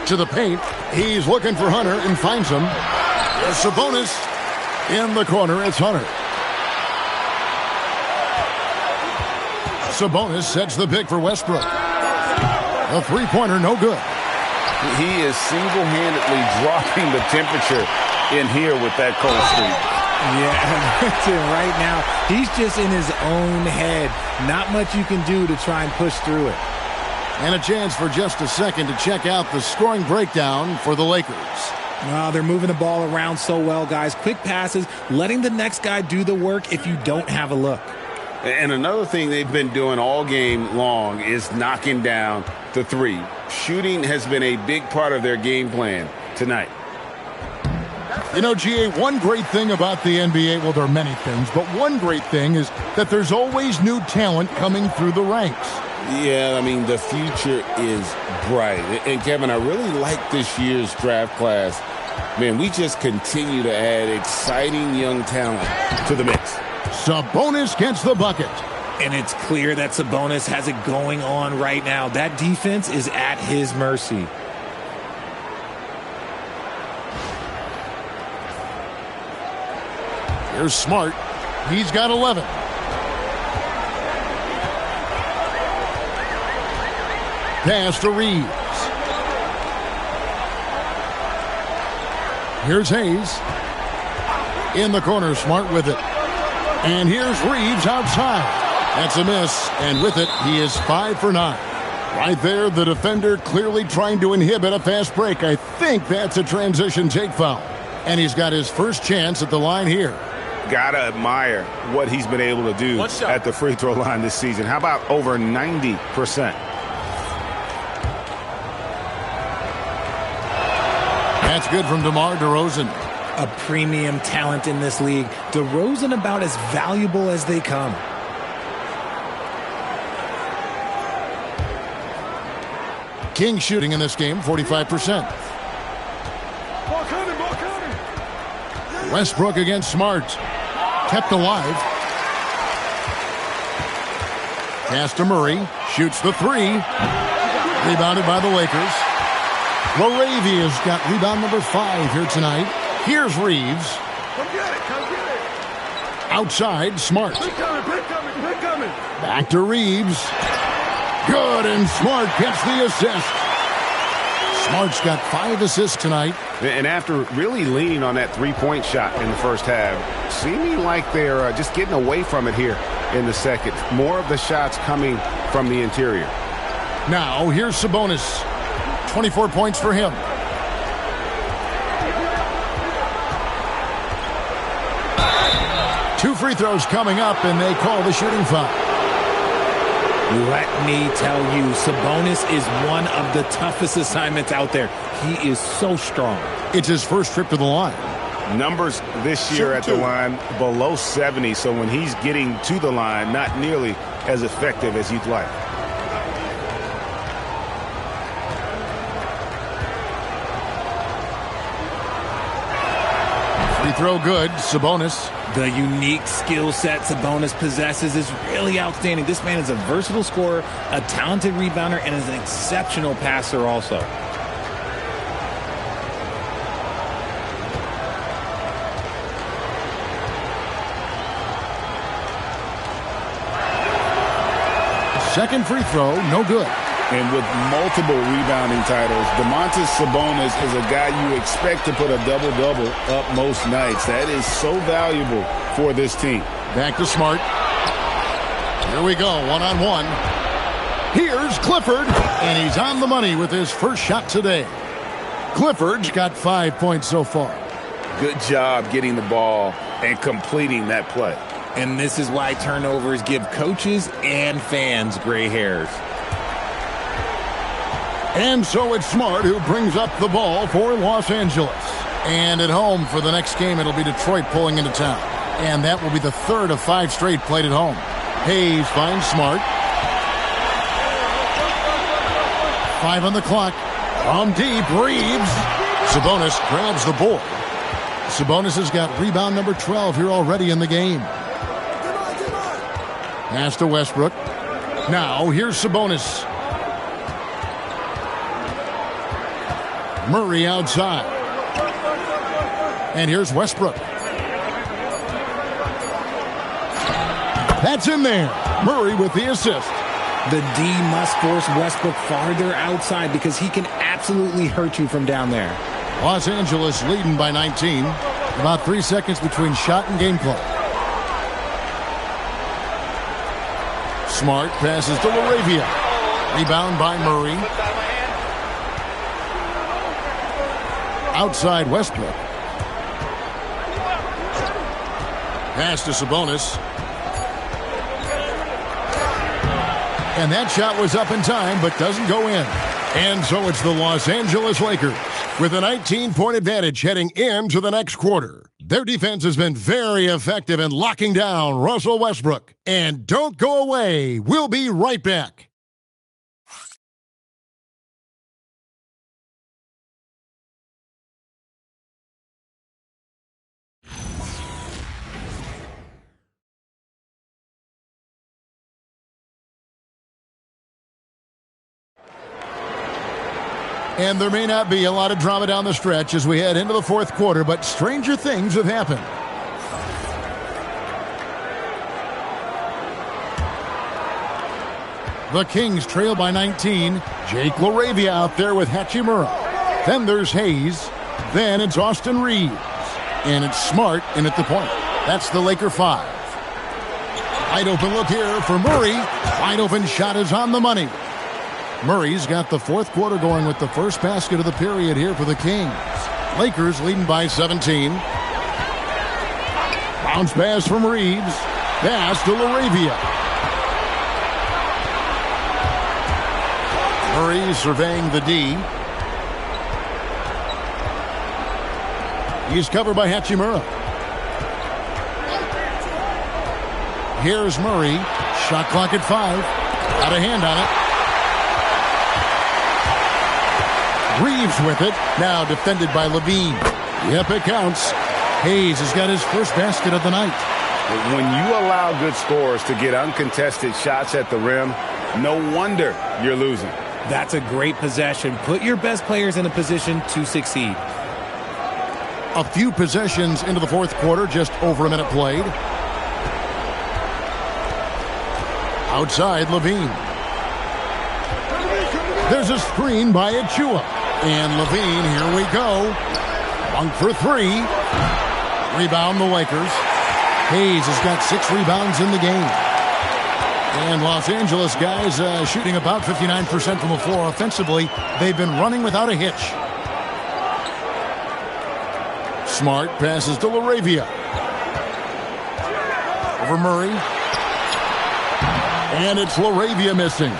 To the paint. He's looking for Hunter and finds him. There's Sabonis in the corner. It's Hunter. Sabonis sets the pick for Westbrook. A three-pointer, no good. He is single-handedly dropping the temperature in here with that cold streak. Yeah, right now, he's just in his own head. Not much you can do to try and push through it. And a chance for just a second to check out the scoring breakdown for the Lakers. They're moving the ball around so well, guys. Quick passes, letting the next guy do the work if you don't have a look. And another thing they've been doing all game long is knocking down the three. Shooting has been a big part of their game plan tonight. You know, GA, one great thing about the NBA, well, there are many things, but one great thing is that there's always new talent coming through the ranks. Yeah, I mean, the future is bright. And, Kevin, I really like this year's draft class. Man, we just continue to add exciting young talent to the mix. Sabonis gets the bucket. And it's clear that Sabonis has it going on right now. That defense is at his mercy. Here's Smart. He's got 11. Pass to Reeves. Here's Hayes. In the corner, Smart with it. And here's Reeves outside. That's a miss. And with it, he is 5 for 9. Right there, the defender clearly trying to inhibit a fast break. I think that's a transition take foul. And he's got his first chance at the line here. Gotta admire what he's been able to do at the free throw line this season. How about over 90%? That's good from DeMar DeRozan. A premium talent in this league. DeRozan about as valuable as they come. King shooting in this game, 45%. Westbrook against Smart. Kept alive. Pass to Murray. Shoots the three. Rebounded by the Lakers. LaRavia's got rebound number 5 here tonight. Here's Reeves. Come get it. Outside, Smart. Pick coming. Back to Reeves. Good, and Smart gets the assist. Smart's got 5 assists tonight. And after really leaning on that three-point shot in the first half, seeming like they're just getting away from it here in the second. More of the shots coming from the interior. Now, here's Sabonis. 24 points for him. Two free throws coming up, and they call the shooting foul. Let me tell you, Sabonis is one of the toughest assignments out there. He is so strong. It's his first trip to the line. Numbers this year at the line below 70, so when he's getting to the line, not nearly as effective as you'd like. Free throw good, Sabonis. The unique skill set Sabonis possesses is really outstanding. This man is a versatile scorer, a talented rebounder, and is an exceptional passer also. Second free throw, no good. And with multiple rebounding titles, Domantas Sabonis is a guy you expect to put a double-double up most nights. That is so valuable for this team. Back to Smart. Here we go, one-on-one. Here's Clifford, and he's on the money with his first shot today. Clifford's got 5 points so far. Good job getting the ball and completing that play. And this is why turnovers give coaches and fans gray hairs. And so it's Smart who brings up the ball for Los Angeles. And at home for the next game, it'll be Detroit pulling into town. And that will be the third of 5 straight played at home. Hayes finds Smart. 5 on the clock. From deep, Reeves. Sabonis grabs the board. Sabonis has got rebound number 12 here already in the game. Pass to Westbrook. Now, here's Sabonis. Murray outside. And here's Westbrook. That's in there. Murray with the assist. The D must force Westbrook farther outside because he can absolutely hurt you from down there. Los Angeles leading by 19. About 3 seconds between shot and game clock. Smart passes to LaRavia. Rebound by Murray. Outside Westbrook. Pass to Sabonis. And that shot was up in time, but doesn't go in. And so it's the Los Angeles Lakers with a 19-point advantage heading into the next quarter. Their defense has been very effective in locking down Russell Westbrook. And don't go away. We'll be right back. And there may not be a lot of drama down the stretch as we head into the fourth quarter, but stranger things have happened. The Kings trail by 19. Jake LaRavia out there with Hachimura. Then there's Hayes. Then it's Austin Reeves. And it's Smart in at the point. That's the Laker 5. Wide open look here for Murray. Wide open shot is on the money. Murray's got the fourth quarter going with the first basket of the period here for the Kings. Lakers leading by 17. Bounce pass from Reeves. Pass to LaRavia. Murray surveying the D. He's covered by Hachimura. Here's Murray. Shot clock at 5. Got a hand on it. Reeves with it. Now defended by Levine. Yep, it counts. Hayes has got his first basket of the night. When you allow good scorers to get uncontested shots at the rim, no wonder you're losing. That's a great possession. Put your best players in a position to succeed. A few possessions into the fourth quarter, just over a minute played. Outside, Levine. There's a screen by Achua. And Levine, here we go. Monk for 3. Rebound the Lakers. Hayes has got 6 rebounds in the game. And Los Angeles guys shooting about 59% from the floor offensively. They've been running without a hitch. Smart passes to LaRavia. Over Murray. And it's LaRavia missing.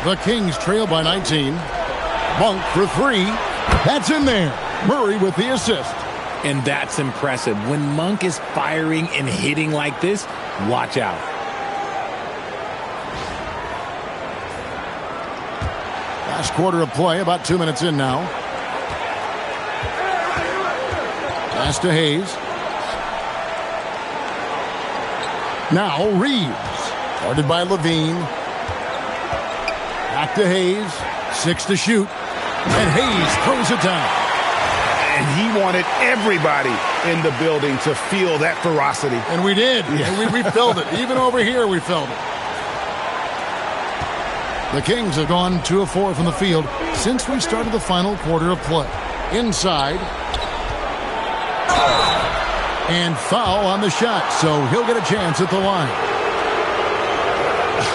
The Kings trail by 19. Monk for 3. That's in there. Murray with the assist. And that's impressive. When Monk is firing and hitting like this, watch out. Last quarter of play, about 2 minutes in now. Pass to Hayes. Now Reeves. Guarded by Levine. Back to Hayes. 6 to shoot. And Hayes throws it down. And he wanted everybody in the building to feel that ferocity. And we did. Yeah. And we felt it. Even over here, we felt it. The Kings have gone 2 of 4 from the field since we started the final quarter of play. Inside. And foul on the shot, so he'll get a chance at the line.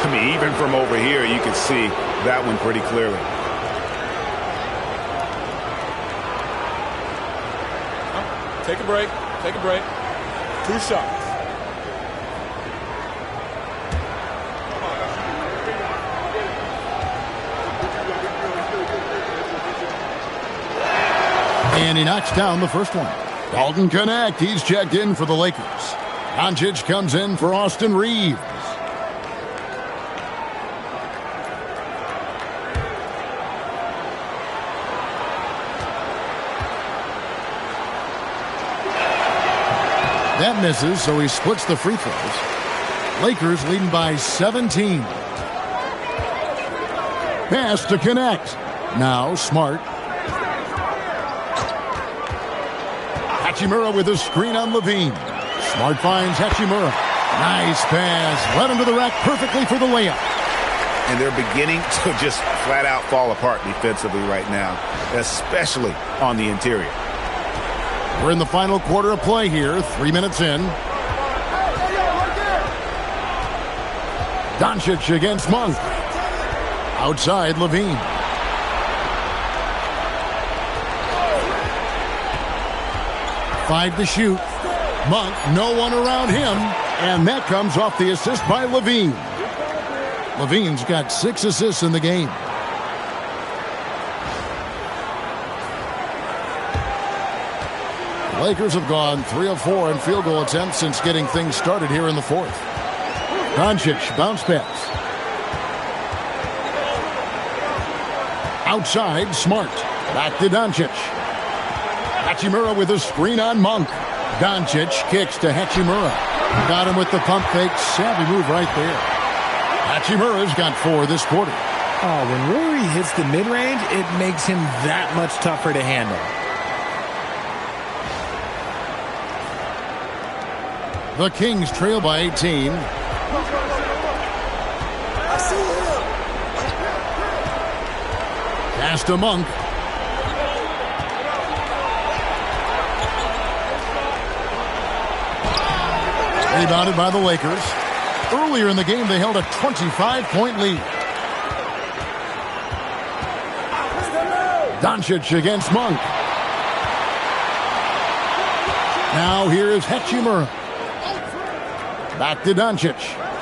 I mean, even from over here, you can see that one pretty clearly. Take a break. Take a break. 2 shots. And he knocks down the first one. Dalton Connect, he's checked in for the Lakers. Doncic comes in for Austin Reeves. That misses, so he splits the free throws. Lakers leading by 17. Pass to Connect. Now Smart. Hachimura with a screen on Levine. Smart finds Hachimura. Nice pass. Led him to the rack perfectly for the layup. And they're beginning to just flat out fall apart defensively right now, especially on the interior. We're in the final quarter of play here. 3 minutes in. Doncic against Monk. Outside Levine. Five to shoot. Monk, no one around him. And that comes off the assist by Levine. Levine's got 6 assists in the game. The Lakers have gone 3 of 4 in field goal attempts since getting things started here in the fourth. Doncic, bounce pass. Outside, Smart. Back to Doncic. Hachimura with a screen on Monk. Doncic kicks to Hachimura. Got him with the pump fake. Savvy move right there. Hachimura's got 4 this quarter. Oh, when Rory hits the mid-range, it makes him that much tougher to handle. The Kings trail by 18. Pass to Monk. Rebounded by the Lakers. Earlier in the game, they held a 25-point lead. Doncic against Monk. Now here is Hachimura. Back to Doncic.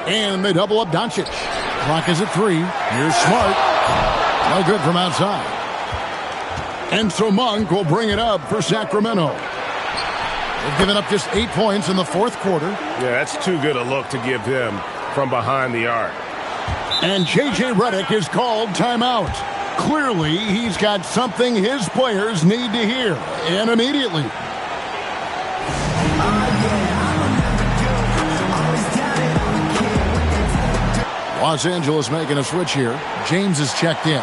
And they double up Doncic. Clock is at 3. Here's Smart. No good from outside. And so Monk will bring it up for Sacramento. They've given up just 8 points in the fourth quarter. Yeah, that's too good a look to give him from behind the arc. And J.J. Redick is called timeout. Clearly, he's got something his players need to hear, and immediately. Los Angeles making a switch here. James is checked in.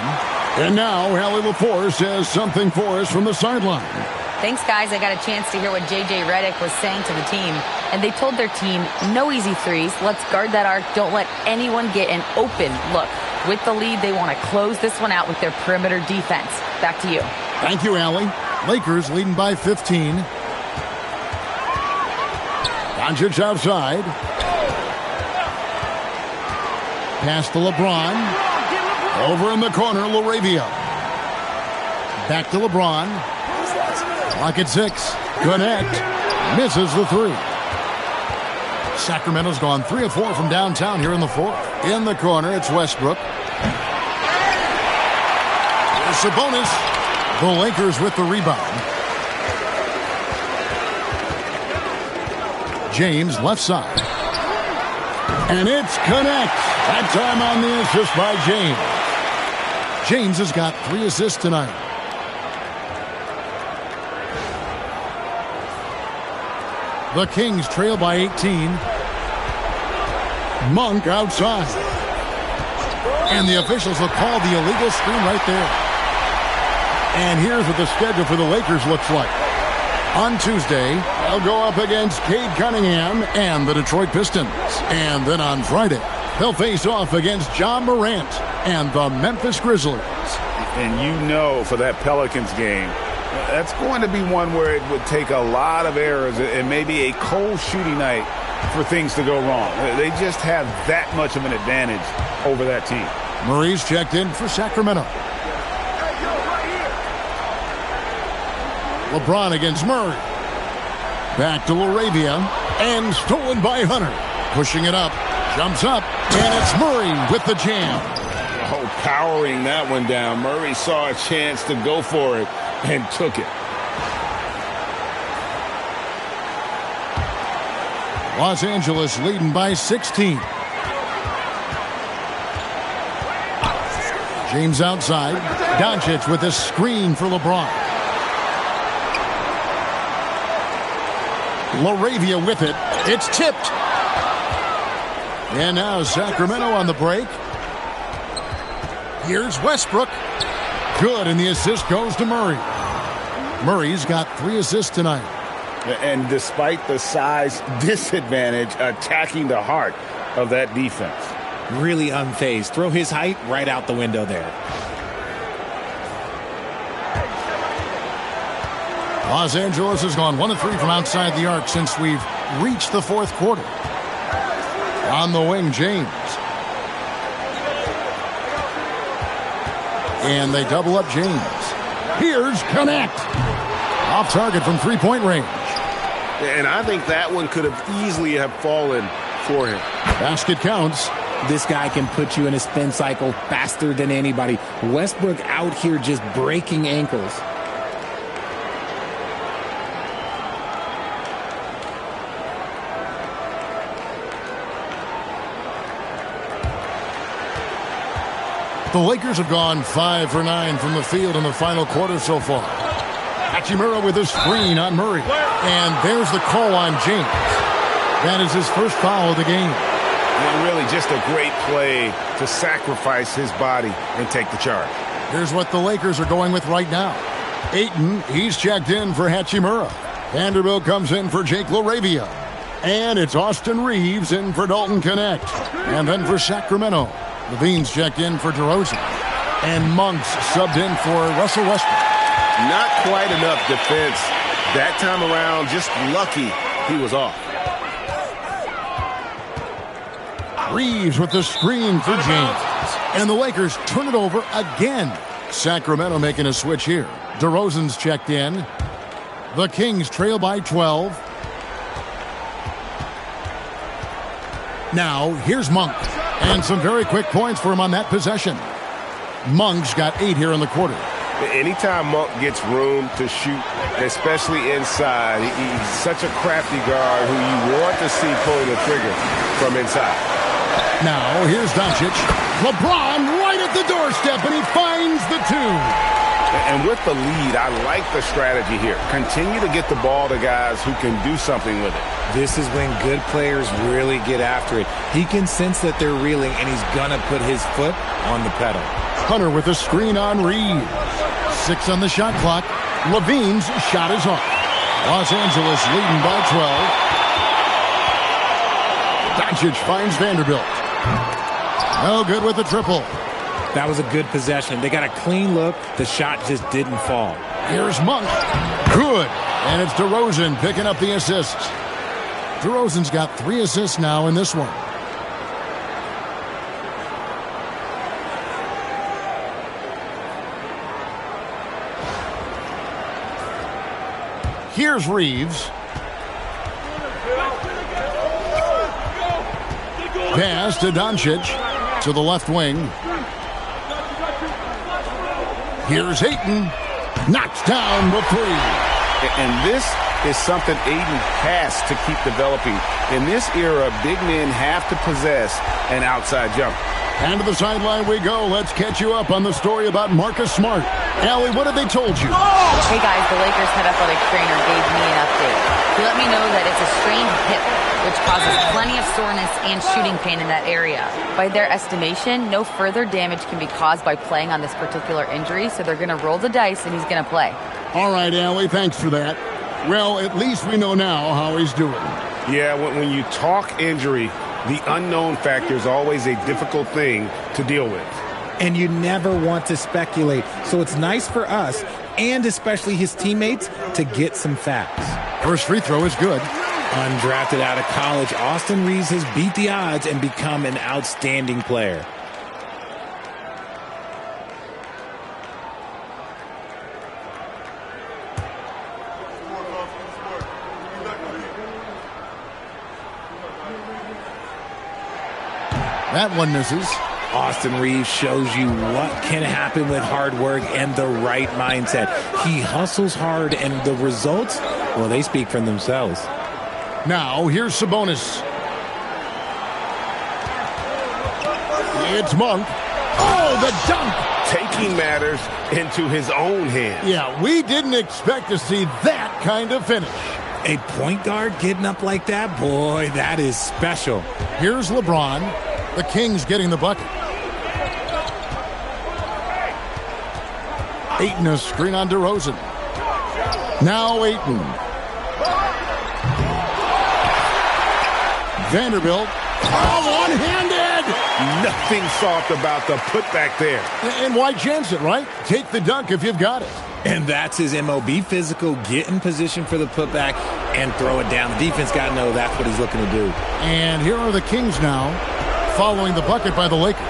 And now, Allie Lepore says something for us from the sideline. Thanks, guys. I got a chance to hear what J.J. Redick was saying to the team. And they told their team, no easy threes. Let's guard that arc. Don't let anyone get an open look. With the lead, they want to close this one out with their perimeter defense. Back to you. Thank you, Allie. Lakers leading by 15. Doncic outside. Pass to LeBron. Over in the corner, LaRavia. Back to LeBron. Clock at 6. Connect. Misses the 3. Sacramento's gone 3 of 4 from downtown here in the fourth. In the corner, it's Westbrook. Here's Sabonis. The Lakers with the rebound. James left side. And it's Connect. That time on the assist by James. James has got 3 assists tonight. The Kings trail by 18. Monk outside. And the officials will call the illegal screen right there. And here's what the schedule for the Lakers looks like. On Tuesday, they'll go up against Cade Cunningham and the Detroit Pistons. And then on Friday, They'll face off against John Morant and the Memphis Grizzlies. And you know for that Pelicans game, that's going to be one where it would take a lot of errors and maybe a cold shooting night for things to go wrong. They just have that much of an advantage over that team. Murray's checked in for Sacramento. LeBron against Murray. Back to LaRavia. And stolen by Hunter. Pushing it up. Jumps up. And it's Murray with the jam. Oh, powering that one down. Murray saw a chance to go for it and took it. Los Angeles leading by 16. James outside. Doncic with a screen for LeBron. LaRavia with it. It's tipped. And now Sacramento on the break. Here's Westbrook. Good, and the assist goes to Murray. Murray's got 3 assists tonight. And despite the size disadvantage, attacking the heart of that defense. Really unfazed. Throw his height right out the window there. Los Angeles has gone 1 of 3 from outside the arc since we've reached the 4th quarter. On the wing, James. And they double up James. Here's Connect. Off target from 3-point range. And I think that one could have easily have fallen for him. Basket counts. This guy can put you in a spin cycle faster than anybody. Westbrook out here just breaking ankles. The Lakers have gone 5 for 9 from the field in the final quarter so far. Hachimura with a screen on Murray. And there's the call on James. That is his first foul of the game. And really just a great play to sacrifice his body and take the charge. Here's what the Lakers are going with right now. Ayton, he's checked in for Hachimura. Vanderbilt comes in for Jake LaRavia. And it's Austin Reeves in for Dalton Connect. And then for Sacramento, Levine's checked in for DeRozan. And Monk's subbed in for Russell Westbrook. Not quite enough defense that time around. Just lucky he was off. Reeves with the screen for James. And the Lakers turn it over again. Sacramento making a switch here. DeRozan's checked in. The Kings trail by 12. Now, here's Monk. And some very quick points for him on that possession. Monk's got 8 here in the quarter. Anytime Monk gets room to shoot, especially inside, he's such a crafty guard who you want to see pulling the trigger from inside. Now, here's Doncic. LeBron right at the doorstep, and he finds the 2. And with the lead, I like the strategy here. Continue to get the ball to guys who can do something with it. This is when good players really get after it. He can sense that they're reeling, and he's going to put his foot on the pedal. Hunter with a screen on Reeves. 6 on the shot clock. Levine's shot is off. Los Angeles leading by 12. Doncic finds Vanderbilt. No good with the triple. That was a good possession. They got a clean look. The shot just didn't fall. Here's Monk. Good. And it's DeRozan picking up the assists. DeRozan's got 3 assists now in this one. Here's Reeves. Pass to Doncic to the left wing. Here's Ayton. Knocks down the 3. And this is something Ayton has to keep developing. In this era, big men have to possess an outside jumper. And to the sideline we go. Let's catch you up on the story about Marcus Smart. Allie, what have they told you? Hey guys, the Lakers head athletic trainer gave me an update. He let me know that it's a strained hip, which causes plenty of soreness and shooting pain in that area. By their estimation, no further damage can be caused by playing on this particular injury, so they're going to roll the dice and he's going to play. All right, Allie, thanks for that. Well, at least we know now how he's doing. Yeah, when you talk injury, The unknown factor is always a difficult thing to deal with. And you never want to speculate. So it's nice for us, and especially his teammates, to get some facts. First free throw is good. Undrafted out of college, Austin Reeves has beat the odds and become an outstanding player. That one misses. Austin Reeves shows you what can happen with hard work and the right mindset. He hustles hard, and the results, well, they speak for themselves. Now, here's Sabonis. It's Monk. Oh, the dunk! Taking matters into his own hands. Yeah, we didn't expect to see that kind of finish. A point guard getting up like that? Boy, that is special. Here's LeBron. The Kings getting the bucket. Ayton a screen on DeRozan. Now Ayton. Vanderbilt. Oh, one-handed! Nothing soft about the putback there. And why chance it, right? Take the dunk if you've got it. And that's his MO. Be physical, get in position for the putback, and throw it down. The defense got to know that's what he's looking to do. And here are the Kings now, following the bucket by the Lakers.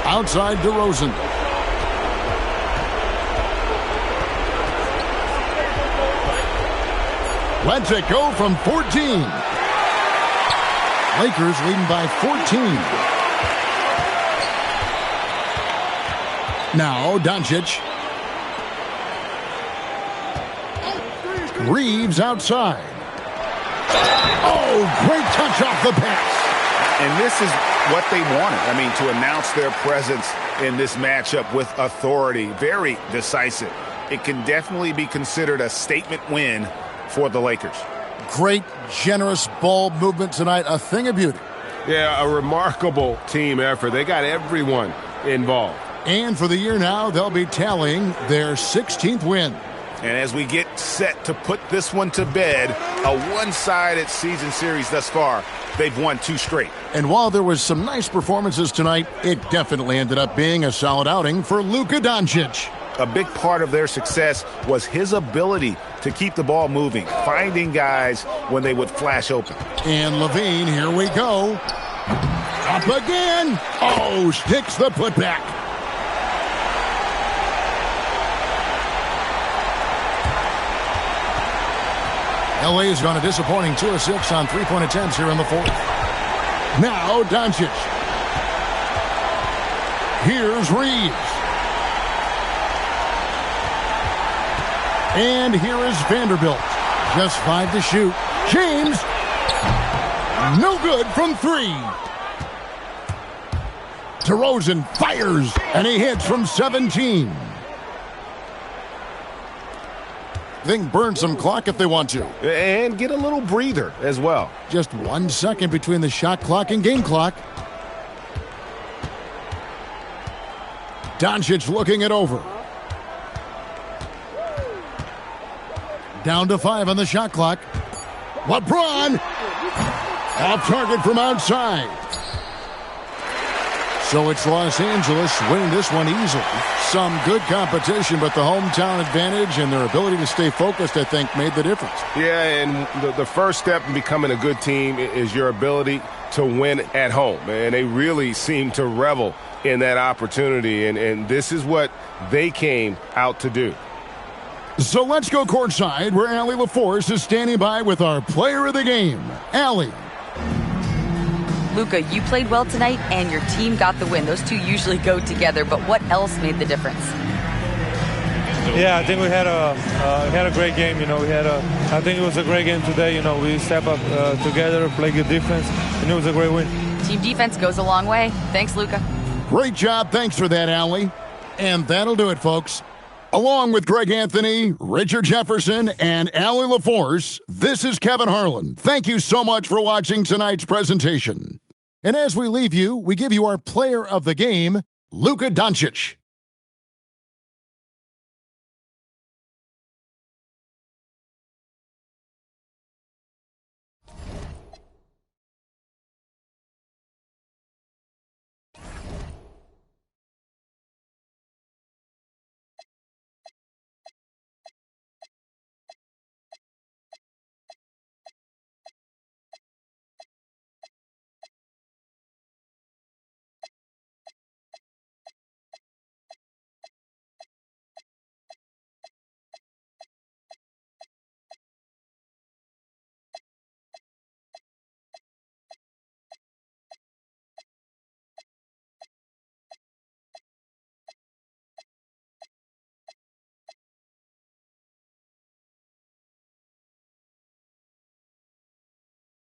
Outside DeRozan. Let's it go from 14. Lakers leading by 14. Now Doncic. Reeves outside. Oh, great touch off the pass. And this is what they wanted. I mean, to announce their presence in this matchup with authority. Very decisive. It can definitely be considered a statement win for the Lakers. Great, generous ball movement tonight. A thing of beauty. Yeah, a remarkable team effort. They got everyone involved. And for the year now, they'll be tallying their 16th win. And as we get set to put this one to bed, a one-sided season series thus far, they've won 2 straight. And while there was some nice performances tonight, it definitely ended up being a solid outing for Luka Doncic. A big part of their success was his ability to keep the ball moving, finding guys when they would flash open. And Levine, here we go. Up again. Oh, sticks the putback. LA has gone a disappointing 2 of 6 on three-point attempts here in the fourth. Now Doncic. Here's Reeves. And here is Vanderbilt. Just 5 to shoot. James. No good from 3. DeRozan fires, and he hits from 17. They can burn some clock if they want to. And get a little breather as well. Just 1 second between the shot clock and game clock. Doncic looking it over. Down to 5 on the shot clock. LeBron. Off target from outside. So it's Los Angeles winning this one easily. Some good competition, but the hometown advantage and their ability to stay focused, I think, made the difference. Yeah, and the first step in becoming a good team is your ability to win at home. And they really seem to revel in that opportunity, and this is what they came out to do. So let's go courtside, where Allie LaForce is standing by with our player of the game. Allie. Luka, you played well tonight, and your team got the win. Those two usually go together, but what else made the difference? Yeah, I think we had a great game. I think it was a great game today. We step up together, play good defense, and it was a great win. Team defense goes a long way. Thanks, Luka. Great job. Thanks for that, Allie. And that'll do it, folks. Along with Greg Anthony, Richard Jefferson, and Allie LaForce, this is Kevin Harlan. Thank you so much for watching tonight's presentation. And as we leave you, we give you our player of the game, Luka Doncic.